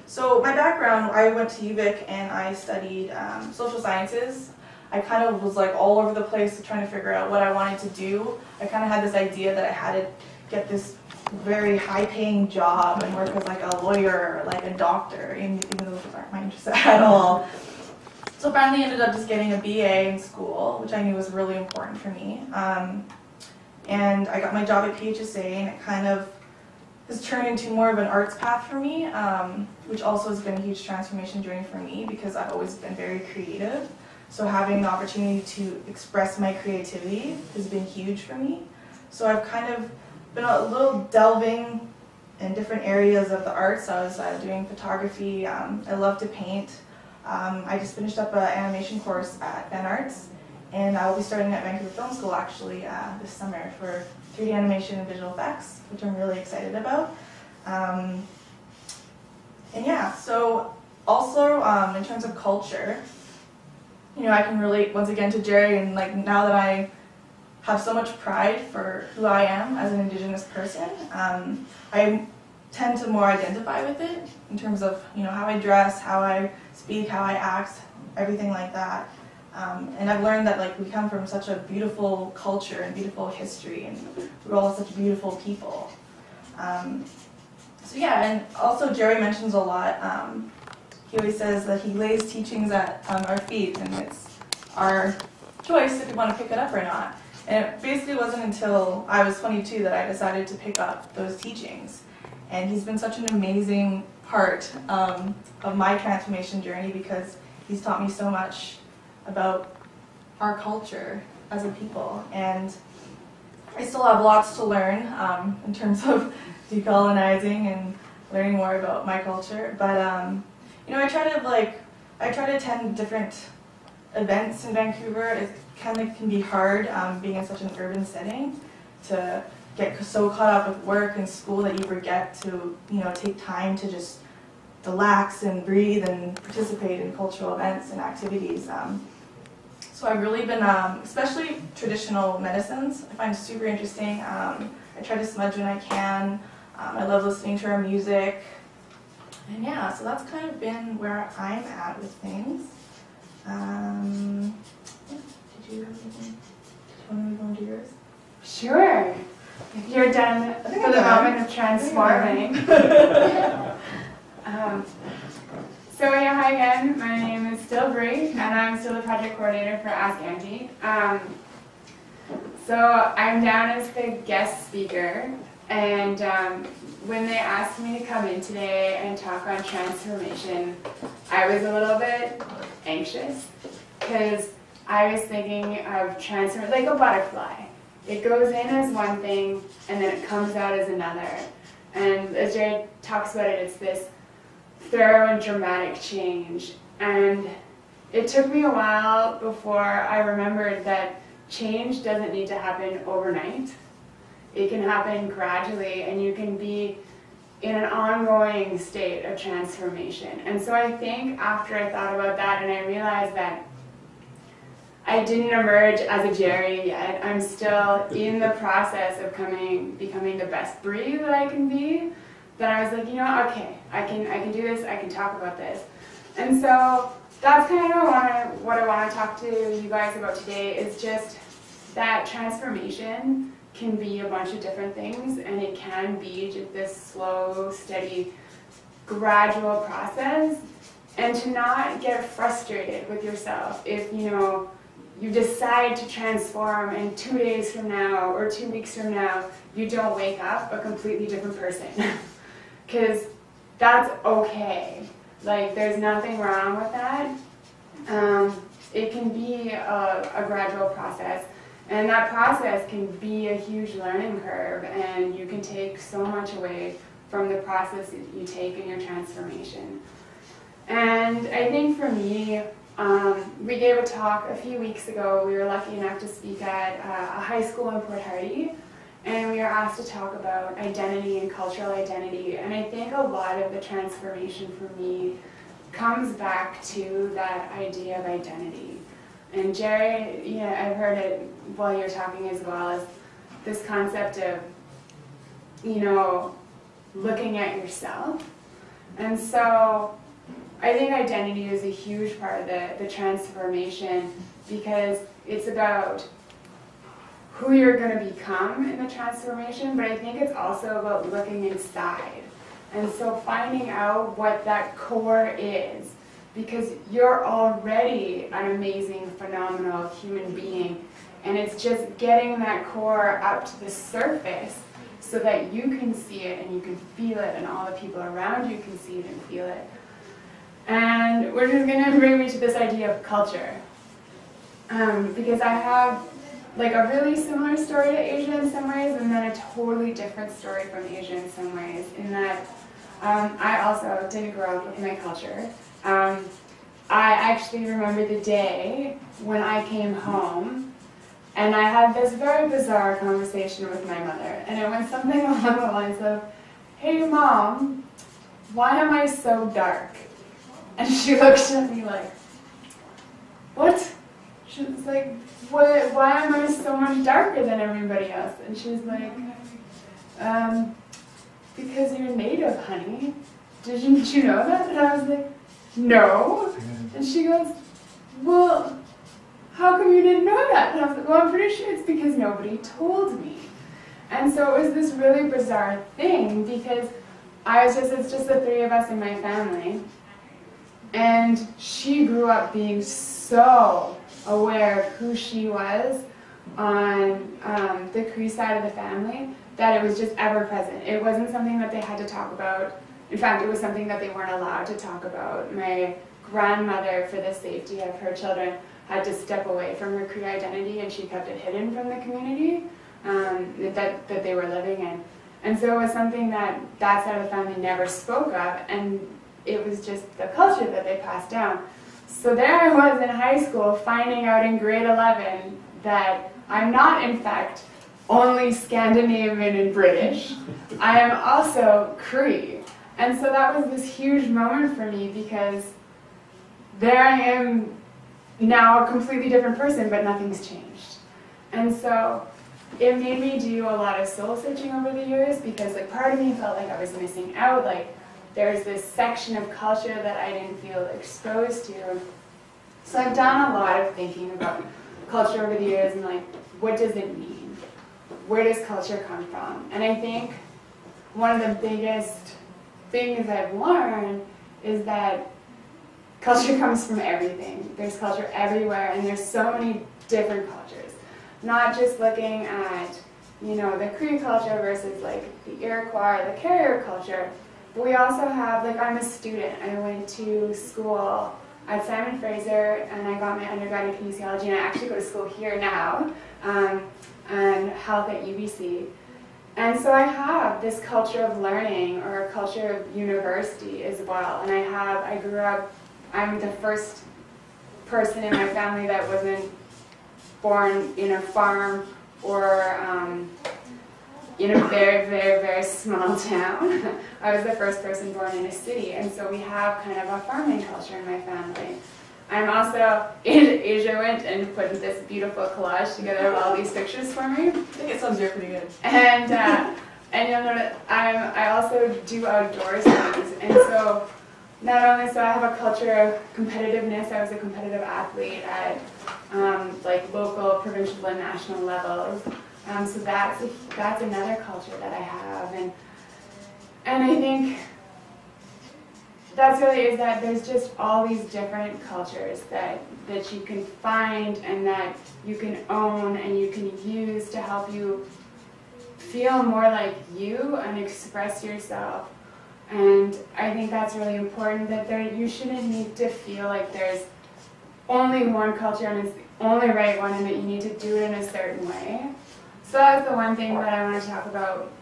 So my background, I went to UVic and I studied social sciences. I kind of was like all over the place trying to figure out what I wanted to do. I kind of had this idea that I had to get this very high-paying job and work as like a lawyer or like a doctor, even though those aren't my interests at all. So finally ended up just getting a BA in school, which I knew was really important for me. And I got my job at PHSA, and it kind of has turned into more of an arts path for me, which also has been a huge transformation journey for me because I've always been very creative. So having the opportunity to express my creativity has been huge for me. So I've kind of been a little delving in different areas of the arts. I was doing photography. I love to paint. I just finished up an animation course at Van Arts, and I will be starting at Vancouver Film School actually this summer for 3D animation and visual effects, which I'm really excited about. And yeah, so also in terms of culture, you know, I can relate once again to Jerry, and like now that I have so much pride for who I am as an Indigenous person, I tend to more identify with it in terms of, you know, how I dress, how I speak, how I act, everything like that. And I've learned that like we come from such a beautiful culture and beautiful history, and we're all such beautiful people. So yeah, and also Jerry mentions a lot. He always says that he lays teachings at our feet, and it's our choice if we want to pick it up or not. And it basically wasn't until I was 22 that I decided to pick up those teachings. And he's been such an amazing part of my transformation journey because he's taught me so much about our culture as a people. And I still have lots to learn in terms of decolonizing and learning more about my culture. But you know, I try to attend different events in Vancouver. It kind of can be hard being in such an urban setting to get so caught up with work and school that you forget to, you know, take time to just relax and breathe and participate in cultural events and activities. So I've really been, especially traditional medicines, I find super interesting. I try to smudge when I can. I love listening to our music. And yeah, so that's kind of been where I'm at with things. Did you have anything? Did you want to move on to yours? Sure. If you're done for the moment of transforming. So yeah, hi again. My name is still Bree, and I'm still the project coordinator for Ask Auntie. So I'm down as the guest speaker, and when they asked me to come in today and talk on transformation, I was a little bit anxious because I was thinking of transform like a butterfly. It goes in as one thing and then it comes out as another. And as Jerry talks about it, it's this thorough and dramatic change. And it took me a while before I remembered that change doesn't need to happen overnight. It can happen gradually, and you can be in an ongoing state of transformation. And so I think after I thought about that and I realized that I didn't emerge as a Jerry yet, I'm still in the process of becoming the best Bree that I can be, that I was like, you know, okay, I can do this, I can talk about this. And so that's kind of what I want to talk to you guys about today, is just that transformation can be a bunch of different things, and it can be just this slow, steady, gradual process, and to not get frustrated with yourself if, you know, you decide to transform and 2 days from now or 2 weeks from now you don't wake up a completely different person. Because that's okay. Like, there's nothing wrong with that. It can be a gradual process, and that process can be a huge learning curve, and you can take so much away from the process that you take in your transformation. And I think for me, we gave a talk a few weeks ago. We were lucky enough to speak at a high school in Port Hardy, and we were asked to talk about identity and cultural identity. And I think a lot of the transformation for me comes back to that idea of identity. And Jerry, I've heard it while you're talking as well, as this concept of, looking at yourself. And so I think identity is a huge part of the transformation, because it's about who you're going to become in the transformation, but I think it's also about looking inside. And so finding out what that core is, because you're already an amazing, phenomenal human being, and it's just getting that core up to the surface so that you can see it and you can feel it, and all the people around you can see it and feel it. And which is going to bring me to this idea of culture. Because I have like a really similar story to Asia in some ways, and then a totally different story from Asia in some ways, in that I also didn't grow up with my culture. I actually remember the day when I came home, and I had this very bizarre conversation with my mother, and it went something along the lines of, "Hey Mom, why am I so dark?" And she looked at me like, "What?" She was like, why am I so much darker than everybody else? And she was like, because you're native, honey. Didn't you know that? And I was like, no. And she goes, well, how come you didn't know that? And I was like, well, I'm pretty sure it's because nobody told me. And so it was this really bizarre thing, because it's just the three of us in my family. And she grew up being so aware of who she was on the Cree side of the family, that it was just ever present. It wasn't something that they had to talk about. In fact, it was something that they weren't allowed to talk about. My grandmother, for the safety of her children, had to step away from her Cree identity, and she kept it hidden from the community that they were living in. And so it was something that side of the family never spoke of, and it was just the culture that they passed down. So there I was in high school, finding out in grade 11 that I'm not, in fact, only Scandinavian and British. I am also Cree. And so that was this huge moment for me, because there I am now a completely different person, but nothing's changed. And so it made me do a lot of soul searching over the years, because like part of me felt like I was missing out, like there's this section of culture that I didn't feel exposed to. So I've done a lot of thinking about culture over the years, and like, what does it mean? Where does culture come from? And I think one of the biggest things I've learned is that culture comes from everything. There's culture everywhere, and there's so many different cultures. Not just looking at, the Cree culture versus like the Iroquois or the Carrier culture, but we also have, like, I'm a student. I went to school at Simon Fraser, and I got my undergrad in kinesiology, and I actually go to school here now, and health at UBC. And so I have this culture of learning, or a culture of university as well. And I grew up, I'm the first person in my family that wasn't born in a farm or in a very, very, very small town. I was the first person born in a city, and so we have kind of a farming culture in my family. I'm also, Asia went and put this beautiful collage together of all these pictures for me. I think it sounds pretty good. And you'll notice I also do outdoors things, and so not only so I have a culture of competitiveness. I was a competitive athlete at like local, provincial, and national levels. So that's another culture that I have, and I think that's really is that there's just all these different cultures that you can find and that you can own and you can use to help you feel more like you and express yourself. And I think that's really important, that you shouldn't need to feel like there's only one culture and it's the only right one and that you need to do it in a certain way. So that's the one thing that I want to talk about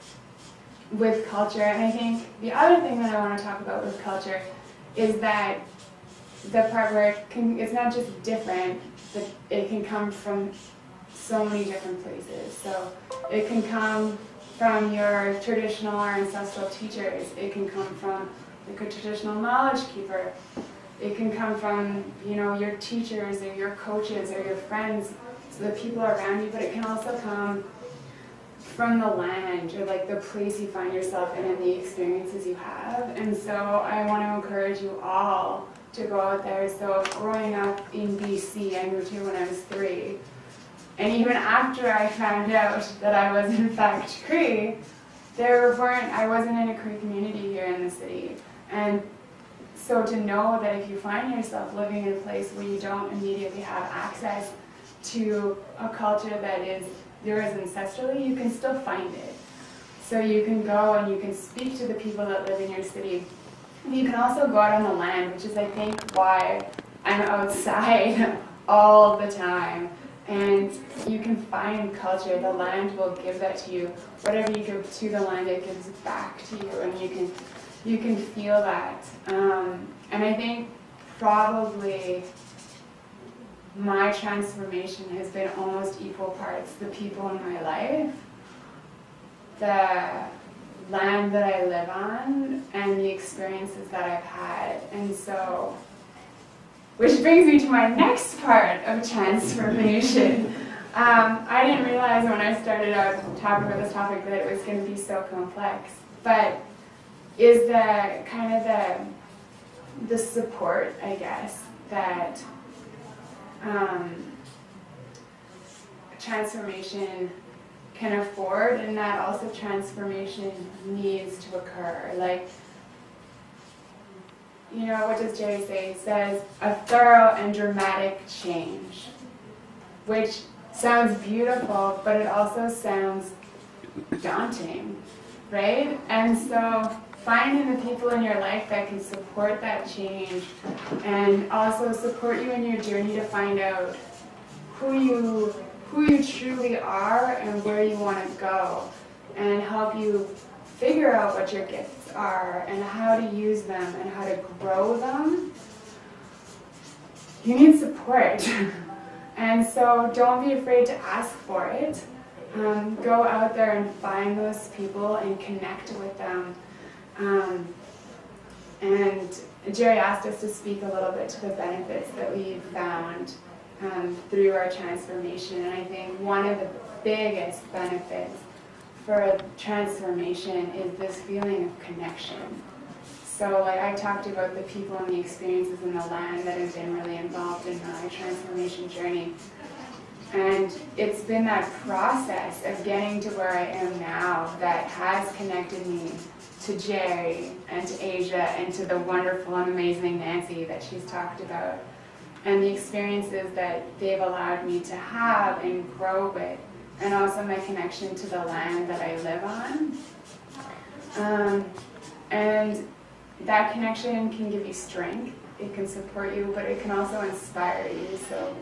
with culture. And I think the other thing that I want to talk about with culture is that the part where it's not just different, but it can come from so many different places. So it can come from your traditional or ancestral teachers. It can come from like a traditional knowledge keeper. It can come from, you know, your teachers or your coaches or your friends, so the people around you, but it can also come from the land or like the place you find yourself in and the experiences you have. And so I want to encourage you all to go out there. So growing up in BC, I moved here when I was 3. And even after I found out that I was in fact Cree, I wasn't in a Cree community here in the city. And so to know that if you find yourself living in a place where you don't immediately have access to a culture that is yours ancestrally, you can still find it. So you can go and you can speak to the people that live in your city. You can also go out on the land, which is I think why I'm outside all the time. And you can find culture. The land will give that to you. Whatever you give to the land, it gives back to you, and you can feel that. And I think probably my transformation has been almost equal parts the people in my life, the land that I live on, and the experiences that I've had. And so, which brings me to my next part of transformation. I didn't realize when I started out talking about this topic that it was going to be so complex, but is the kind of the support, I guess, that transformation can afford, and that also transformation needs to occur. Like, you know, what does Jerry say? He says, a thorough and dramatic change, which sounds beautiful, but it also sounds daunting, right? And so finding the people in your life that can support that change and also support you in your journey to find out who you truly are and where you want to go, and help you figure out what your gifts are and how to use them and how to grow them. You need support. And so don't be afraid to ask for it. Go out there and find those people and connect with them. And Jerry asked us to speak a little bit to the benefits that we've found through our transformation. And I think one of the biggest benefits for transformation is this feeling of connection. So like I talked about the people and the experiences in the land that have been really involved in my transformation journey. And it's been that process of getting to where I am now that has connected me to Jerry and to Asia and to the wonderful and amazing Nancy that she's talked about, and the experiences that they've allowed me to have and grow with, and also my connection to the land that I live on. And that connection can give you strength, it can support you, but it can also inspire you. So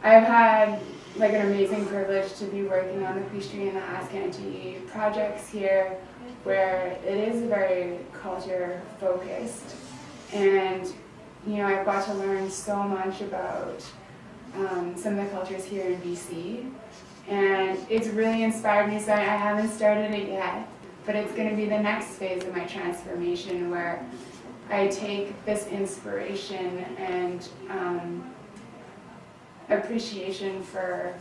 I've had like an amazing privilege to be working on the CUYSTWI and the Ask Auntie projects here, where it is very culture focused. And you know, I've got to learn so much about some of the cultures here in BC. And it's really inspired me, so I haven't started it yet, but it's going to be the next phase of my transformation, where I take this inspiration and appreciation for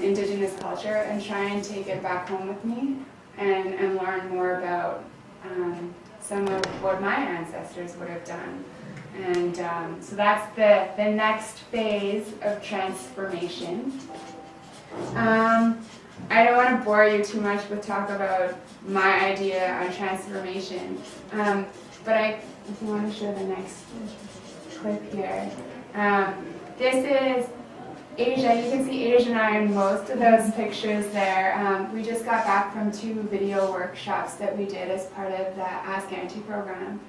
Indigenous culture and try and take it back home with me and learn more about some of what my ancestors would have done. And so that's the next phase of transformation. I don't want to bore you too much with talk about my idea on transformation, but if you want to show the next clip here, this is Asia, you can see Asia and I in most of those pictures there. We just got back from 2 video workshops that we did as part of the Ask Auntie program,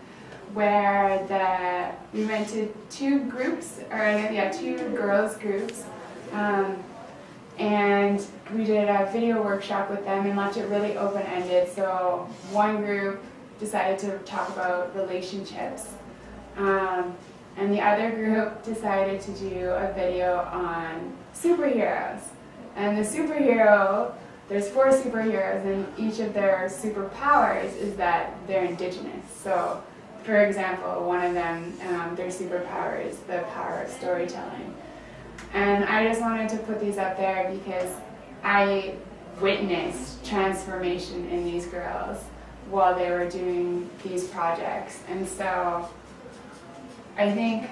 where we went to 2 groups, or 2 girls groups, and we did a video workshop with them and left it really open-ended. So one group decided to talk about relationships, and the other group decided to do a video on superheroes. And the superhero, there's 4 superheroes, and each of their superpowers is that they're Indigenous. So, for example, one of them, their superpower is the power of storytelling. And I just wanted to put these up there because I witnessed transformation in these girls while they were doing these projects. And so I think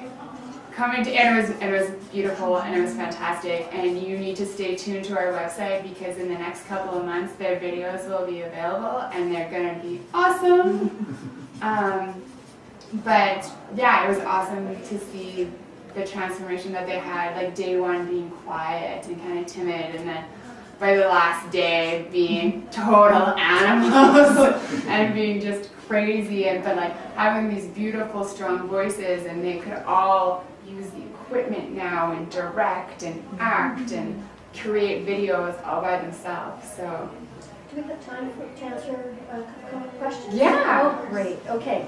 it was beautiful and it was fantastic, and you need to stay tuned to our website because in the next couple of months their videos will be available and they're gonna be awesome. But yeah, it was awesome to see the transformation that they had, like day 1 being quiet and kind of timid, and then by the last day being total animals and being just crazy, and but like having these beautiful strong voices, and they could all use the equipment now and direct and act and create videos all by themselves. So Do we have time to answer a couple of questions? Yeah. Oh, great, okay.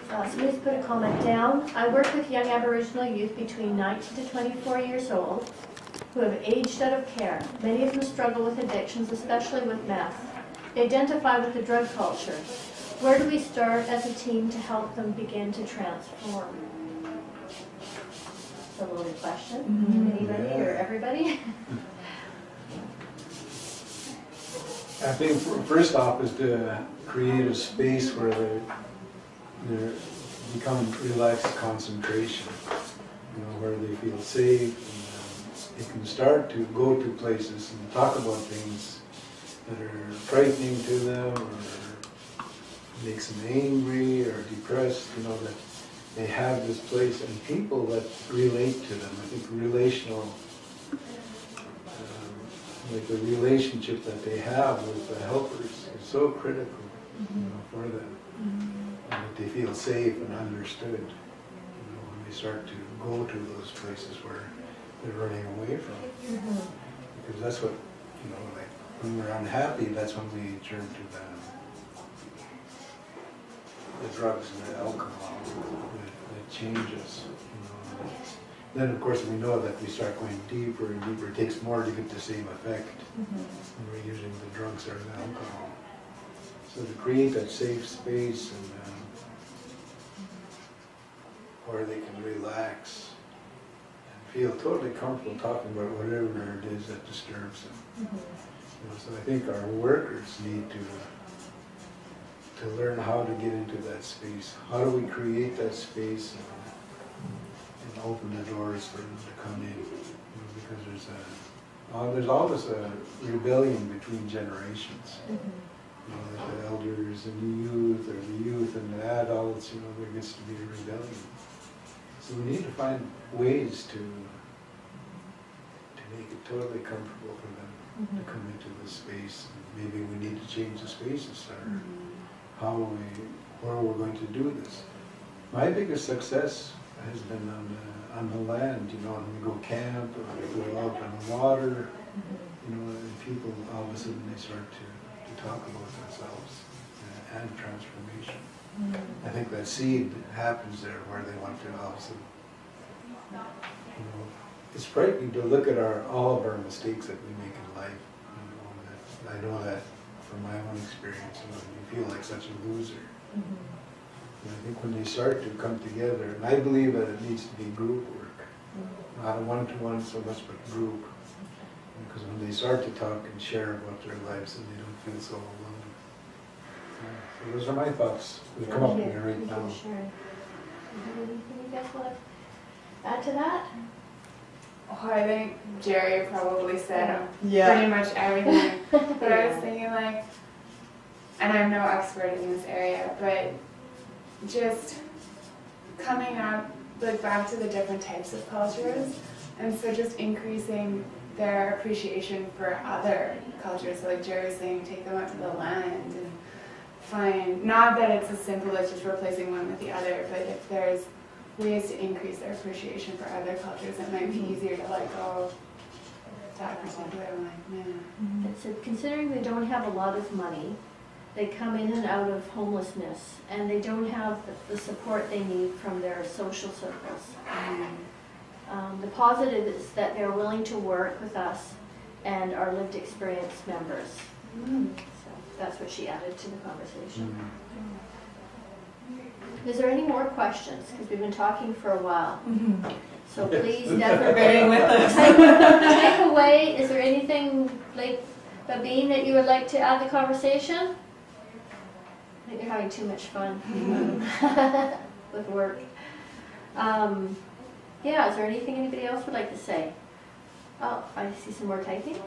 Somebody's put a comment down. I work with young Aboriginal youth between 19 to 24 years old who have aged out of care. Many of them struggle with addictions, especially with meth. They identify with the drug culture. Where do we start as a team to help them begin to transform? It's a loaded question. Anybody or everybody? I think first off is to create a space where they become relaxed concentration, where they feel safe, and they can start to go to places and talk about things that are frightening to them or makes them angry or depressed, that they have this place and people that relate to them. I think relational, like the relationship that they have with the helpers is so critical for them. And that they feel safe and understood when they start to go to those places where they're running away from. Because that's what, like when we're unhappy, that's when we turn to the drugs and the alcohol that change us. Then of course we know that we start going deeper and deeper. It takes more to get the same effect when we're using the drugs or the alcohol. So to create that safe space and where they can relax and feel totally comfortable talking about whatever it is that disturbs them. So I think our workers need to learn how to get into that space. How do we create that space and open the doors for them to come in? Because there's always a rebellion between generations. The elders and the youth, or the youth and the adults, there gets to be a rebellion. So we need to find ways to make it totally comfortable for them to come into this space. And maybe we need to change the spaces or where we're going to do this. My biggest success has been on the land, when we go camp or we go out on the water, and people all of a sudden they start to talk about themselves and transformation. I think that seed happens there where they want to also, it's frightening to look at all of our mistakes that we make in life. I know that from my own experience, you feel like such a loser. And I think when they start to come together, and I believe that it needs to be group work, not a one-to-one so much, but group. Because when they start to talk and share about their lives, and they don't feel so alone. So those are my thoughts. They come up to me right now. Anything you guys want to add to that? Oh, I think Jerry probably said pretty much everything. But I was thinking and I'm no expert in this area, but just coming up, back to the different types of cultures, And so just increasing their appreciation for other cultures. So like Jerry was saying, take them out to the land and find, not that it's as simple as just replacing one with the other, but if there's ways to increase their appreciation for other cultures, it might be easier to let go of that particular one. Yeah. So considering they don't have a lot of money, they come in and out of homelessness, and they don't have the support they need from their social circles. The positive is that they're willing to work with us and are lived experience members. So that's what she added to the conversation. Is there any more questions? Because we've been talking for a while. So please definitely Bearing with us. take away. Is there anything, like, Babine, that you would like to add to the conversation? I think they're having too much fun with work. Yeah, is there anything anybody else would like to say? Oh, I see some more typing. It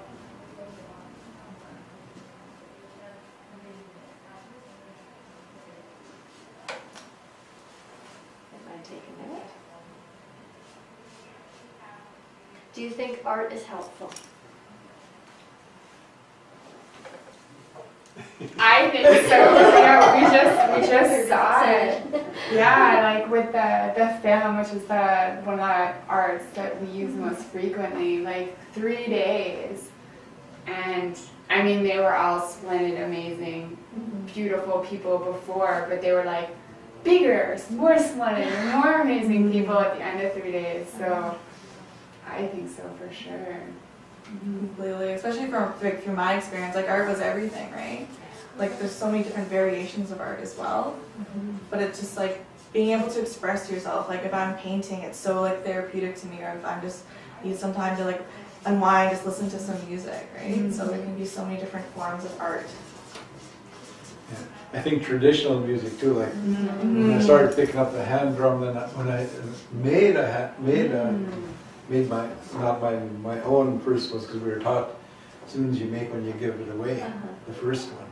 might take a minute. Do you think art is helpful? I think so. Yeah, we just saw it. Yeah, like with the film, which is one of the arts that we use most frequently, like 3 days. And I mean, they were all splendid, amazing, beautiful people before, but they were like bigger, more splendid, more amazing people at the end of 3 days. So I think so for sure. Completely, especially from my experience, like art was everything, right? Like there's so many different variations of art as well, but it's just like being able to express yourself. Like if I'm painting, it's so like therapeutic to me, or if I'm just need some time to like unwind, just listen to some music, right? So there can be so many different forms of art. Yeah. I think traditional music too, like when I started picking up the hand drum, then when I made my own first was because we were taught as soon as you make one you give it away, the first one.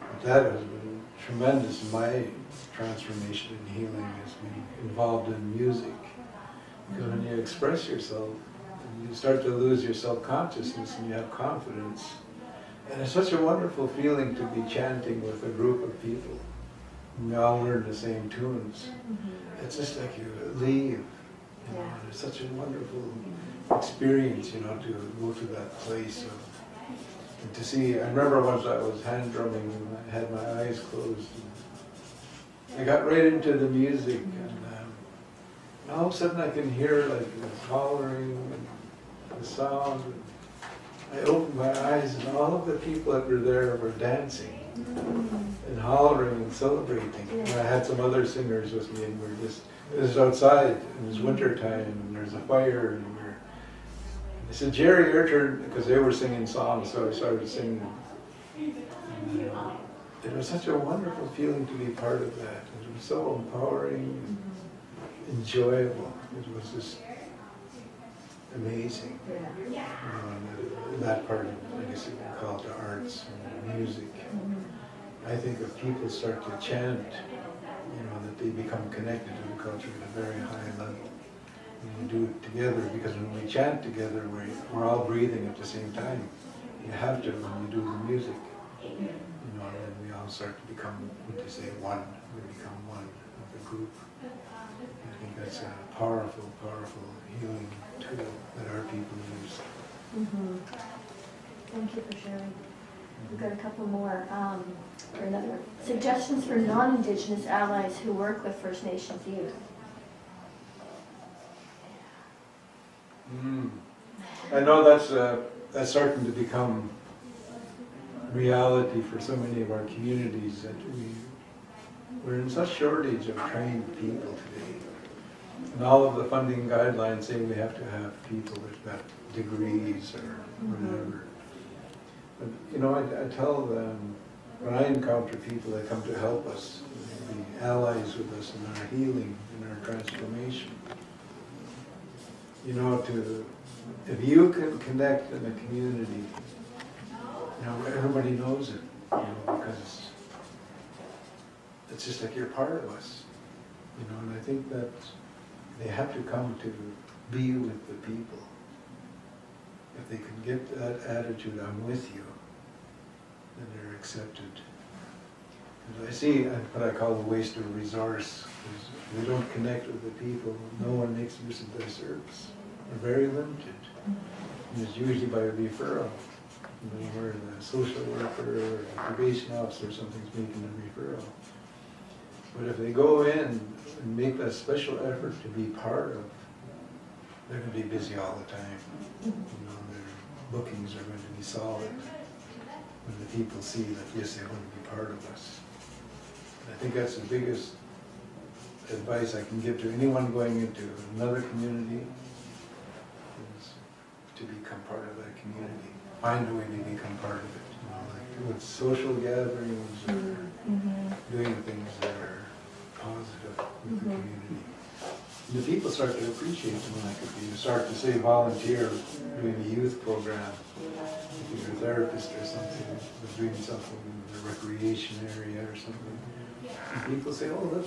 But that has been tremendous. My transformation and healing has been involved in music. Because when you express yourself, you start to lose your self-consciousness and you have confidence. And it's such a wonderful feeling to be chanting with a group of people. We all learn the same tunes. It's just like you leave. You know, and it's such a wonderful experience, you know, to go to that place and to see. I remember once I was hand drumming and I had my eyes closed. And I got right into the music, and all of a sudden I can hear like the hollering and the sound. And I opened my eyes, and all of the people that were there were dancing and hollering and celebrating. And I had some other singers with me, and it was outside, it was winter time, and there's a fire, and they said, Jerry, your turn, because they were singing songs, so I started singing. And, it was such a wonderful feeling to be part of that. It was so empowering and enjoyable. It was just amazing. You know, and that part of, I guess you can call it the arts and music. I think if people start to chant, you know, that they become connected to the culture at a very high level. And you do it together, because when we chant together, we're all breathing at the same time. You have to when you do the music. You know, and then we all start to become, what they say, one. We become one of the group. I think that's a powerful, powerful healing tool that our people use. Thank you for sharing. We've got a couple more. Or another. Suggestions for non-Indigenous allies who work with First Nations youth. I know that's starting to become reality for so many of our communities, that we're in such shortage of trained people today. And all of the funding guidelines say we have to have people that've got degrees or whatever. But, you know, I tell them, when I encounter people that come to help us, be allies with us in our healing, in our transformation, you know, if you can connect in a community, you know, everybody knows it, you know, because it's just like you're part of us, you know, and I think that they have to come to be with the people. If they can get that attitude, I'm with you, then they're accepted. And I see what I call the waste of resource. Is they don't connect with the people. No one makes use of their service. They're very limited. And it's usually by referral. You know, where the social worker or the probation officer or something's making a referral. But if they go in and make that special effort to be part of, they're going to be busy all the time. You know, their bookings are going to be solid when the people see that, yes, they want to be part of us. And I think that's the biggest advice I can give to anyone going into another community is to become part of that community. Find a way to become part of it. You know, like with social gatherings or doing things that are positive with the community. And the people start to appreciate them like if you start to say volunteer doing a youth program, if you're a therapist or something, or doing something in the recreation area or something. And people say, oh look,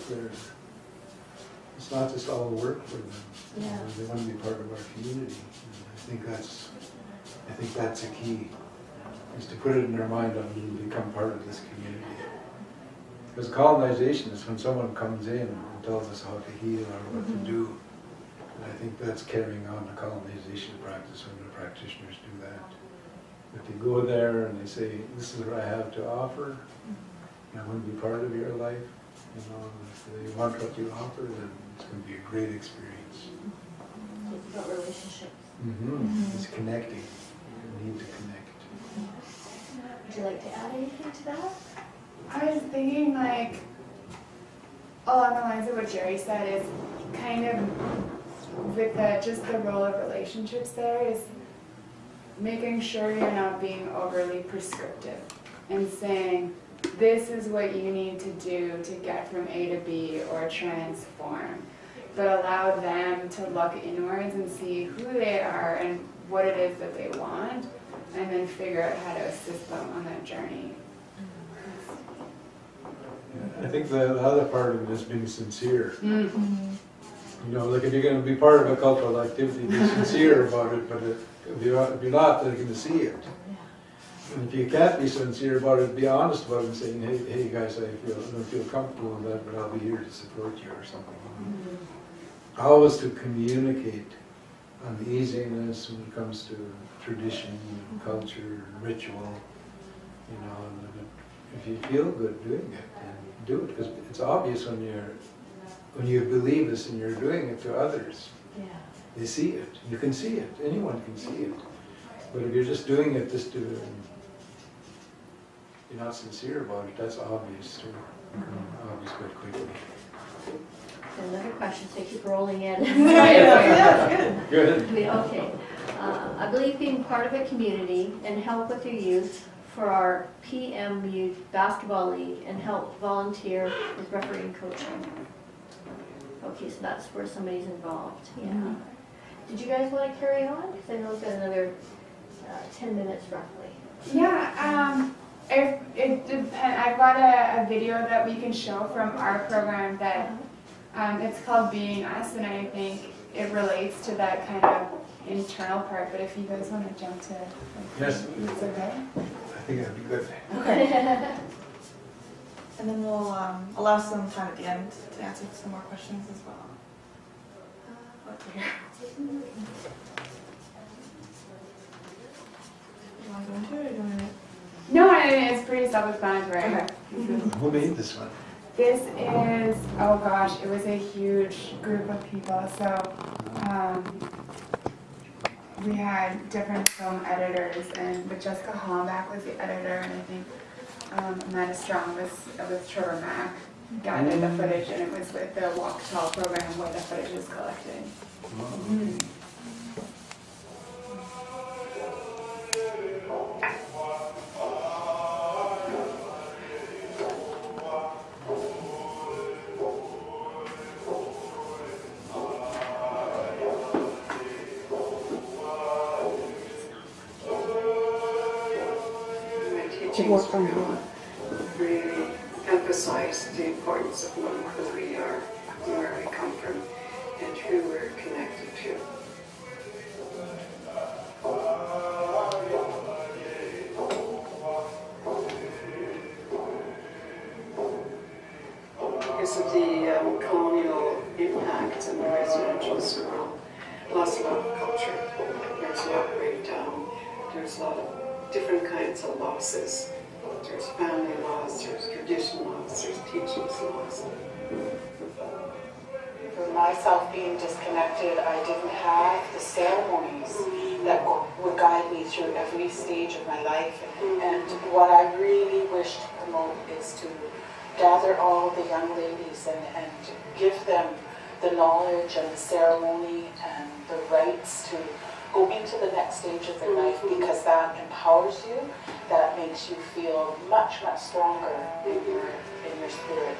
it's not just all work for them. Yeah. You know, they want to be part of our community. And I think that's a key, is to put it in their mind on to become part of this community. Because colonization is when someone comes in and tells us how to heal or what to do. And I think that's carrying on the colonization practice when the practitioners do that. If they go there and they say, this is what I have to offer, I want to be part of your life, you know, if they want what you offer, then it's going to be a great experience. It's about relationships. It's connecting. You need to connect. Would you like to add anything to that? I was thinking like, along the lines of what Jerry said is kind of with just the role of relationships there is making sure you're not being overly prescriptive and saying, this is what you need to do to get from A to B or transform. But allow them to look inwards and see who they are and what it is that they want, and then figure out how to assist them on that journey. I think the other part of it is being sincere. You know, like if you're going to be part of a cultural activity, be sincere about it, but if you're not, they're going to see it. And if you can't be sincere about it, be honest about it and saying, hey guys, I don't feel comfortable with that, but I'll be here to support you or something. Always to communicate uneasiness when it comes to tradition and culture and ritual, you know, and if you feel good doing it, then do it, because it's obvious when you believe this and you're doing it to others. Yeah. They see it. You can see it. Anyone can see it. But if you're just doing it just to, you're not sincere about it, that's obvious too. Obvious quite quickly. Another question, so keep rolling in. Good. Okay. I believe being part of a community and help with your youth for our PM Youth Basketball League and help volunteer with refereeing and coaching. Okay, so that's where somebody's involved. Yeah. Did you guys want to carry on? Because I know we've got another 10 minutes roughly. Yeah, it depends. I've got a video that we can show from our program that it's called Being Us, and I think it relates to that kind of internal part. But if you guys want to jump to, Yes. it's okay. I think that'd be good. Okay. And then we'll allow some time at the end to answer some more questions as well. Over here. You want to go into it or do you want to? No, it's pretty self-explanatory. Okay. Who made this one? This is, oh gosh, it was a huge group of people. So we had different film editors, but Jessica Hollenbach was the editor, and I think Amanda Strong was with Trevor Mack gathered the footage, and it was with the Walk Tall program where the footage was collected. teachings really emphasize the importance of knowing who we are, where we come from, and who we're connected to. because of the colonial impact and the residential school. Lost a lot of culture. There's a lot of breakdown. There's a lot of different kinds of losses. There's family loss, there's tradition loss, there's teachings loss. For myself being disconnected, I didn't have the ceremonies that would guide me through every stage of my life. And what I really wish to promote is to gather all the young ladies and give them the knowledge and the ceremony and the rights to go into the next stage of their life, because that empowers you, that makes you feel much, much stronger in your spirit.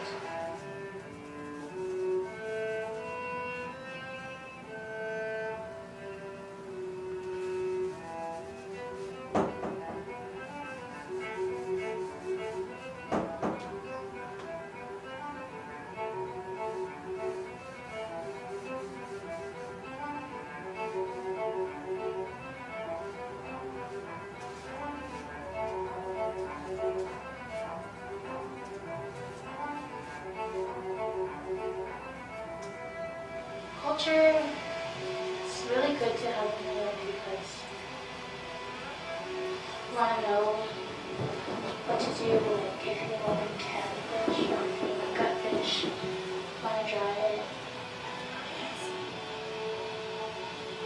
Culture is really good to help you learn because you want to know what to do, like if you want to catfish or if you want to gutfish, want to dry it.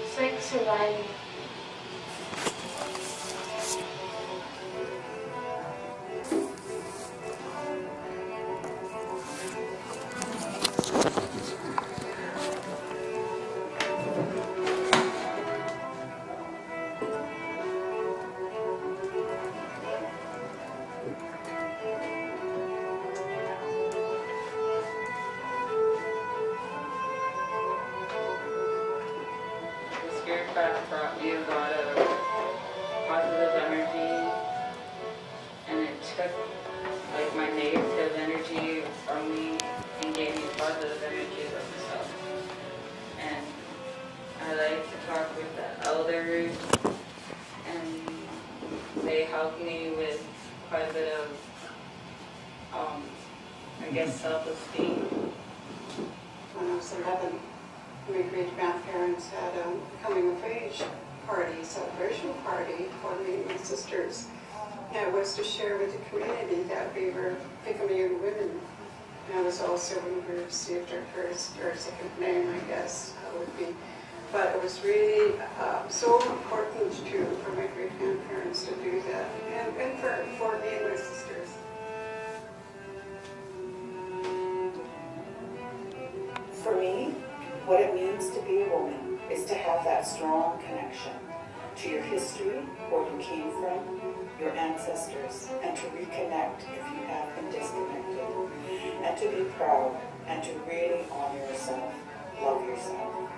It's like surviving. Spirit back brought me a lot of positive energy, and it took like my negative energy from me and gave me positive energy about myself. And I like to talk with the elders, and they helped me with quite a bit of, self-esteem. When I was 11, my great-grandparents had a coming-of-age party, celebration party for me and my sisters. And it was to share with the community that we were becoming young women. And it was also when we received our first or second name, I guess, would be. But it was really so important for my great-grandparents to do that, and for me and my sisters. For me, what it means to be a woman is to have that strong connection to your history, where you came from, your ancestors, and to reconnect if you have been disconnected, and to be proud, and to really honor yourself, love yourself.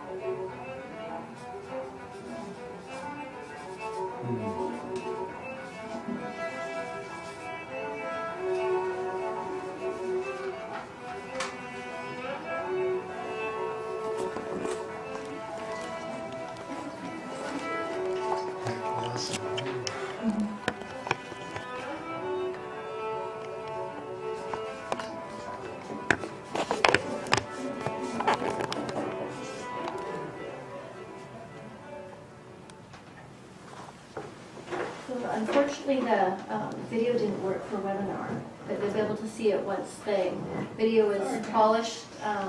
Unfortunately, the video didn't work for webinar, but they'll be able to see it once the video is polished.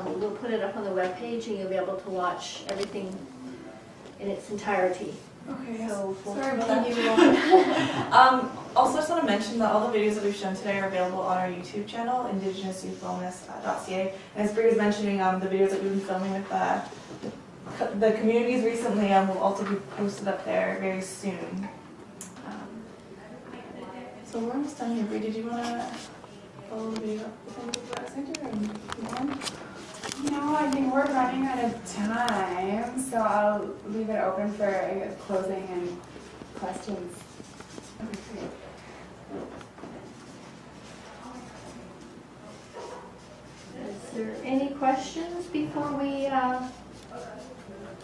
We'll put it up on the webpage and you'll be able to watch everything in its entirety. Okay, So we'll sorry about continue that. on. Also, just want to mention that all the videos that we've shown today are available on our YouTube channel, indigenousyouthwellness.ca. And as Bree was mentioning, the videos that we've been filming with the communities recently will also be posted up there very soon. So we're almost done here. Bree, did you want to follow the video up with anything that I sent you or move on? No, I think we're running out of time, so I'll leave it open for closing and questions. Okay, great. Is there any questions before we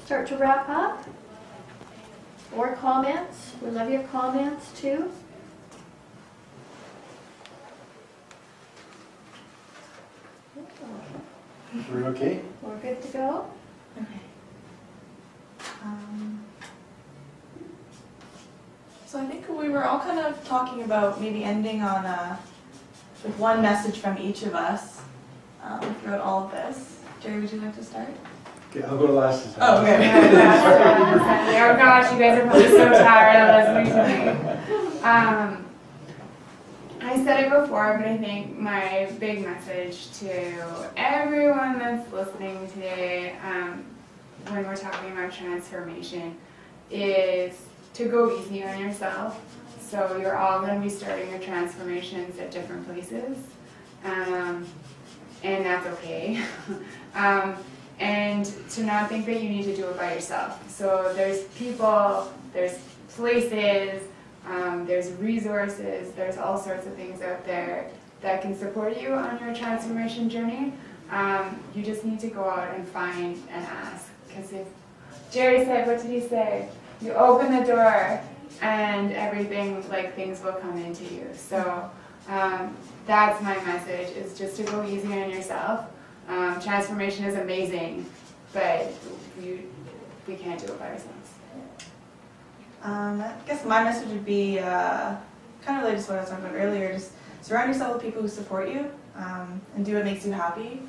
start to wrap up? Or comments? We love your comments too. We're okay? We're good to go? Okay. So I think we were all kind of talking about maybe ending on with one message from each of us throughout all of this. Jerry, would you like to start? Okay, I'll go last this time. Oh, okay. Oh gosh, you guys are probably so tired of listening to me. I said it before, but I think my big message to everyone that's listening today, when we're talking about transformation, is to go easy on yourself. So you're all going to be starting your transformations at different places, and that's okay. And to not think that you need to do it by yourself. So there's people, there's places, there's resources, there's all sorts of things out there that can support you on your transformation journey. You just need to go out and find and ask. Because if Jerry said, what did he say? You open the door and everything, like things will come into you. So that's my message, is just to go easy on yourself. Transformation is amazing, but we can't do it by ourselves. I guess my message would be kind of related to what I was talking about earlier. Just surround yourself with people who support you and do what makes you happy.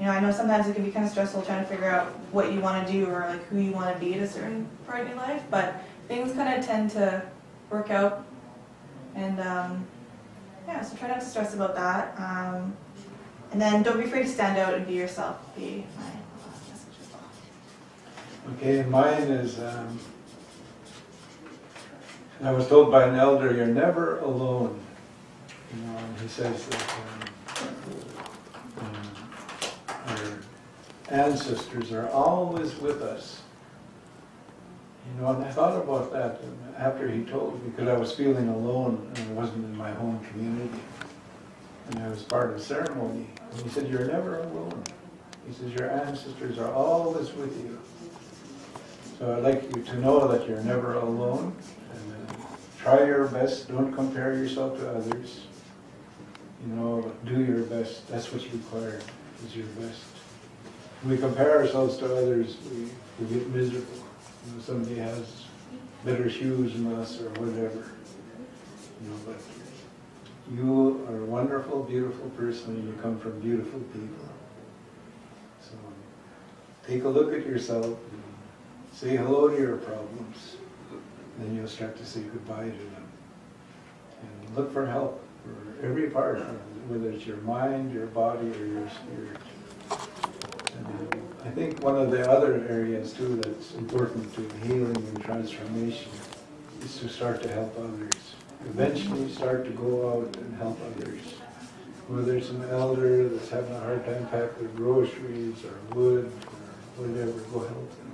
You know, I know sometimes it can be kind of stressful trying to figure out what you want to do or like who you want to be at a certain part in your life, but things kind of tend to work out. And yeah, so try not to stress about that. And then don't be afraid to stand out and be yourself. Be my last message as well. Okay, mine is, I was told by an elder, you're never alone. You know, and he says that our ancestors are always with us. You know, and I thought about that after he told me, because I was feeling alone and I wasn't in my home community. And I was part of the ceremony. And he said, you're never alone. He says, your ancestors are always with you. So I'd like you to know that you're never alone. And try your best. Don't compare yourself to others. You know, do your best. That's what's required, is your best. When we compare ourselves to others, we get miserable. You know, somebody has better shoes than us or whatever. You know, but you are a wonderful, beautiful person, and you come from beautiful people. So take a look at yourself, and say hello to your problems, then you'll start to say goodbye to them. And look for help for every part, whether it's your mind, your body, or your spirit. And I think one of the other areas too that's important to healing and transformation is to start to help others. Eventually start to go out and help others. Whether it's an elder that's having a hard time packing their groceries or wood or whatever, go help them.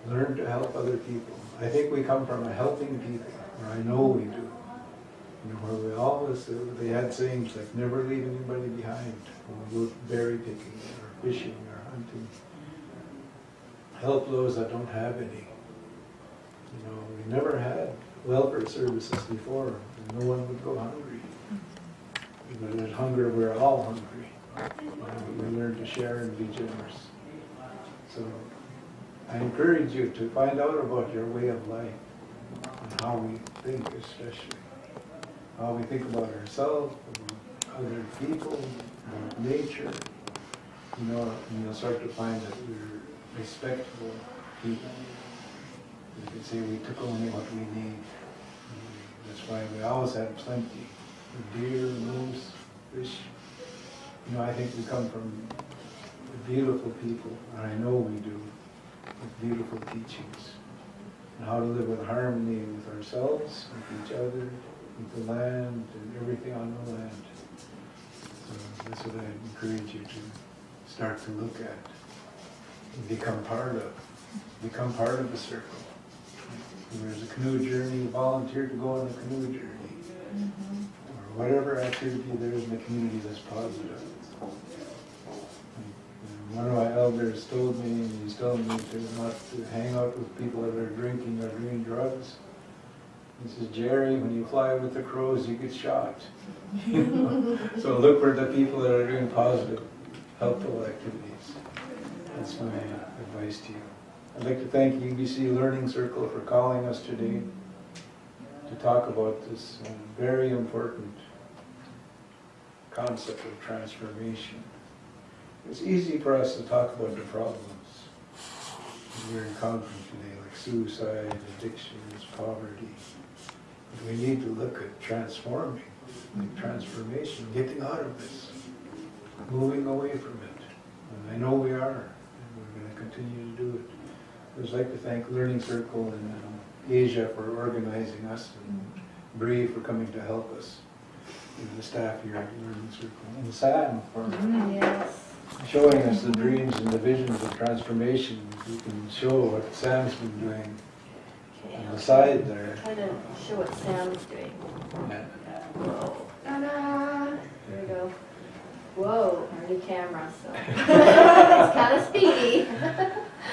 Learn to help other people. I think we come from a helping people, or I know we do. You know, where we always, they had sayings like never leave anybody behind when we go berry picking or fishing or hunting. Help those that don't have any. You know, we never had welfare services before, and no one would go hungry. But at hunger, we're all hungry. We learn to share and be generous. So I encourage you to find out about your way of life and how we think, especially. How we think about ourselves, about other people, about nature. You know, and you'll start to find that we're respectful people. You can say we took only what we need. That's why we always had plenty of deer, moose, fish. You know, I think we come from beautiful people, and I know we do, with beautiful teachings. And how to live in harmony with ourselves, with each other, with the land, and everything on the land. So that's what I encourage you to start to look at and become part of. Become part of the circle. If there's a canoe journey, volunteer to go on a canoe journey. Or whatever activity there is in the community that's positive. And one of my elders told me, and he's telling me not to hang out with people that are drinking or doing drugs. He says, Jerry, when you fly with the crows, you get shot. So look for the people that are doing positive helpful activities. That's my advice to you. I'd like to thank UBC Learning Circle for calling us today to talk about this very important concept of transformation. It's easy for us to talk about the problems that we're encountering today, like suicide, addictions, poverty. But we need to look at transforming, like transformation, getting out of this, moving away from it. And I know we are, and we're going to continue to do it. I'd just like to thank Learning Circle and Asia for organizing us, and Bree for coming to help us, and the staff here at Learning Circle, and Sam for Yes. showing us the dreams and the visions of transformation. We can show what Sam's been doing Okay, on the side there. try to show what Sam's doing. Yeah. Whoa. Ta-da! There we go. Whoa, our new camera, so. It's kind of speedy.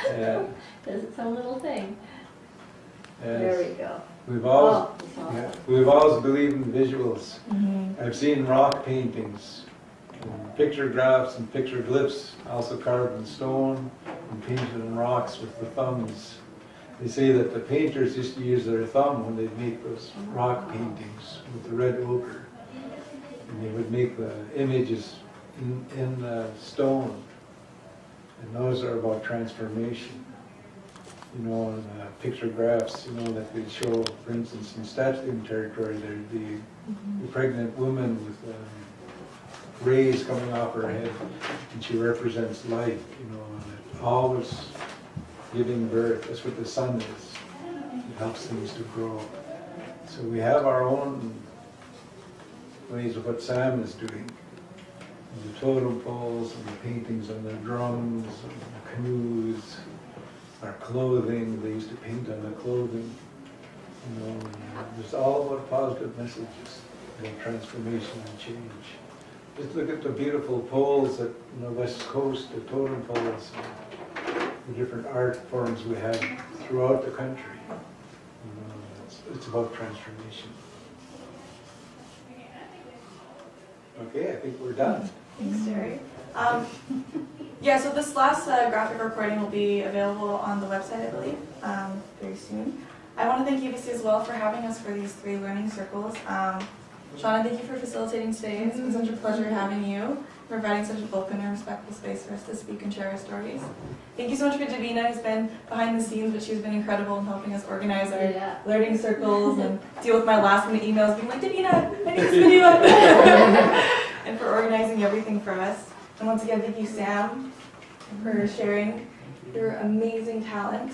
Yeah. Does its own little thing. Yes. There we go. We've always, Oh, it's awesome. yeah, we've always believed in visuals. Mm-hmm. I've seen rock paintings, and pictographs and pictoglyphs, also carved in stone and painted in rocks with the thumbs. They say that the painters used to use their thumb when they'd make those rock paintings with the red ochre. And they would make the images in stone. And those are about transformation. You know, and pictographs, you know, that they show, for instance, in Saskatchewan territory, there'd be the pregnant woman with rays coming off her head, and she represents life, you know, and always giving birth. That's what the sun is. It helps things to grow. So we have our own ways of what Sam is doing. And the totem poles and the paintings on the drums and the canoes, our clothing. They used to paint on the clothing. You know, and it's all about positive messages about transformation and change. Just look at the beautiful poles on the West Coast, the totem poles, and the different art forms we have throughout the country. You know, it's about transformation. Okay, I think we're done. Thanks, Jerry. Yeah, so this last graphic recording will be available on the website, I believe, very soon. I want to thank UBC as well for having us for these 3 learning circles. Shauna, thank you for facilitating today. It's been such a pleasure having you, providing such an open and respectful space for us to speak and share our stories. Thank you so much for Davina, who's been behind the scenes, but she's been incredible in helping us organize our learning circles and deal with my last minute emails being like, Davina, I need this video up. And for organizing everything for us. And once again, thank you, Sam, for sharing your amazing talent,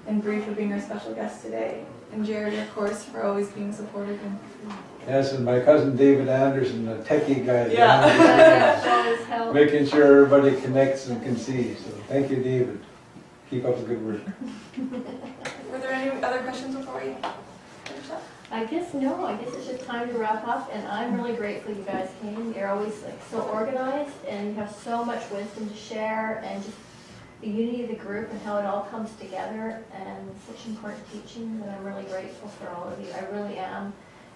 and Bree for being our special guest today, and Jared, of course, for always being supportive. Yes, and my cousin David Anderson, the techie guy. Yeah. Making sure everybody connects and can see. So thank you, David. Keep up the good work. Were there any other questions before we finish up? I guess no. I guess it's just time to wrap up, and I'm really grateful you guys came. You're always like so organized, and you have so much wisdom to share, and just the unity of the group and how it all comes together, and such important teaching. And I'm really grateful for all of you. I really am.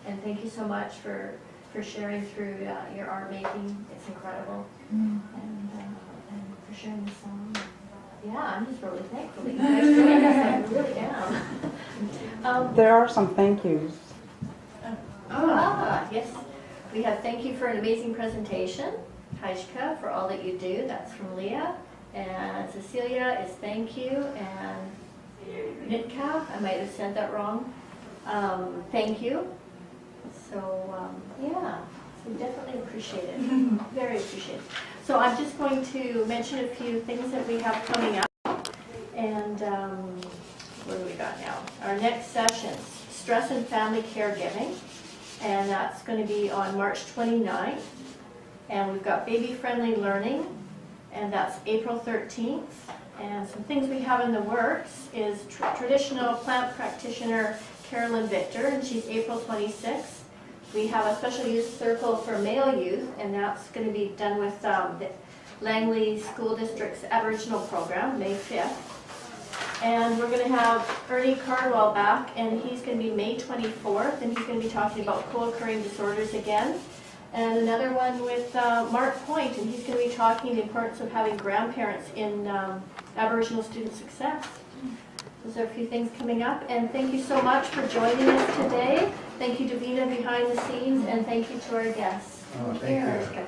And thank you so much for sharing through your art making. It's incredible. And for sharing the song. Yeah, I'm just really thankful that you guys joined us. I really am. There are some thank yous. Yes. We have thank you for an amazing presentation. CUYSTWI for all that you do. That's from Leah. And Cecilia is thank you. And Nitka, I might have said that wrong. Thank you. So, yeah, so definitely appreciate it. Very appreciate it. So I'm just going to mention a few things that we have coming up. And what do we got now? Our next session, Stress and Family Caregiving. And that's going to be on March 29th. And we've got Baby-Friendly Learning. And that's April 13th. And some things we have in the works is traditional plant practitioner Carolyn Victor, and she's April 26th. We have a special youth circle for male youth, and that's going to be done with the Langley School District's Aboriginal program, May 5th. And we're going to have Ernie Cardwell back, and he's going to be May 24th, and he's going to be talking about co-occurring disorders again. and another one with Mark Point, and he's going to be talking the importance of having grandparents in Aboriginal student success. Those are a few things coming up, and thank you so much for joining us today. Thank you to Vina behind the scenes, and thank you to our guests. Oh, thank you. Erica.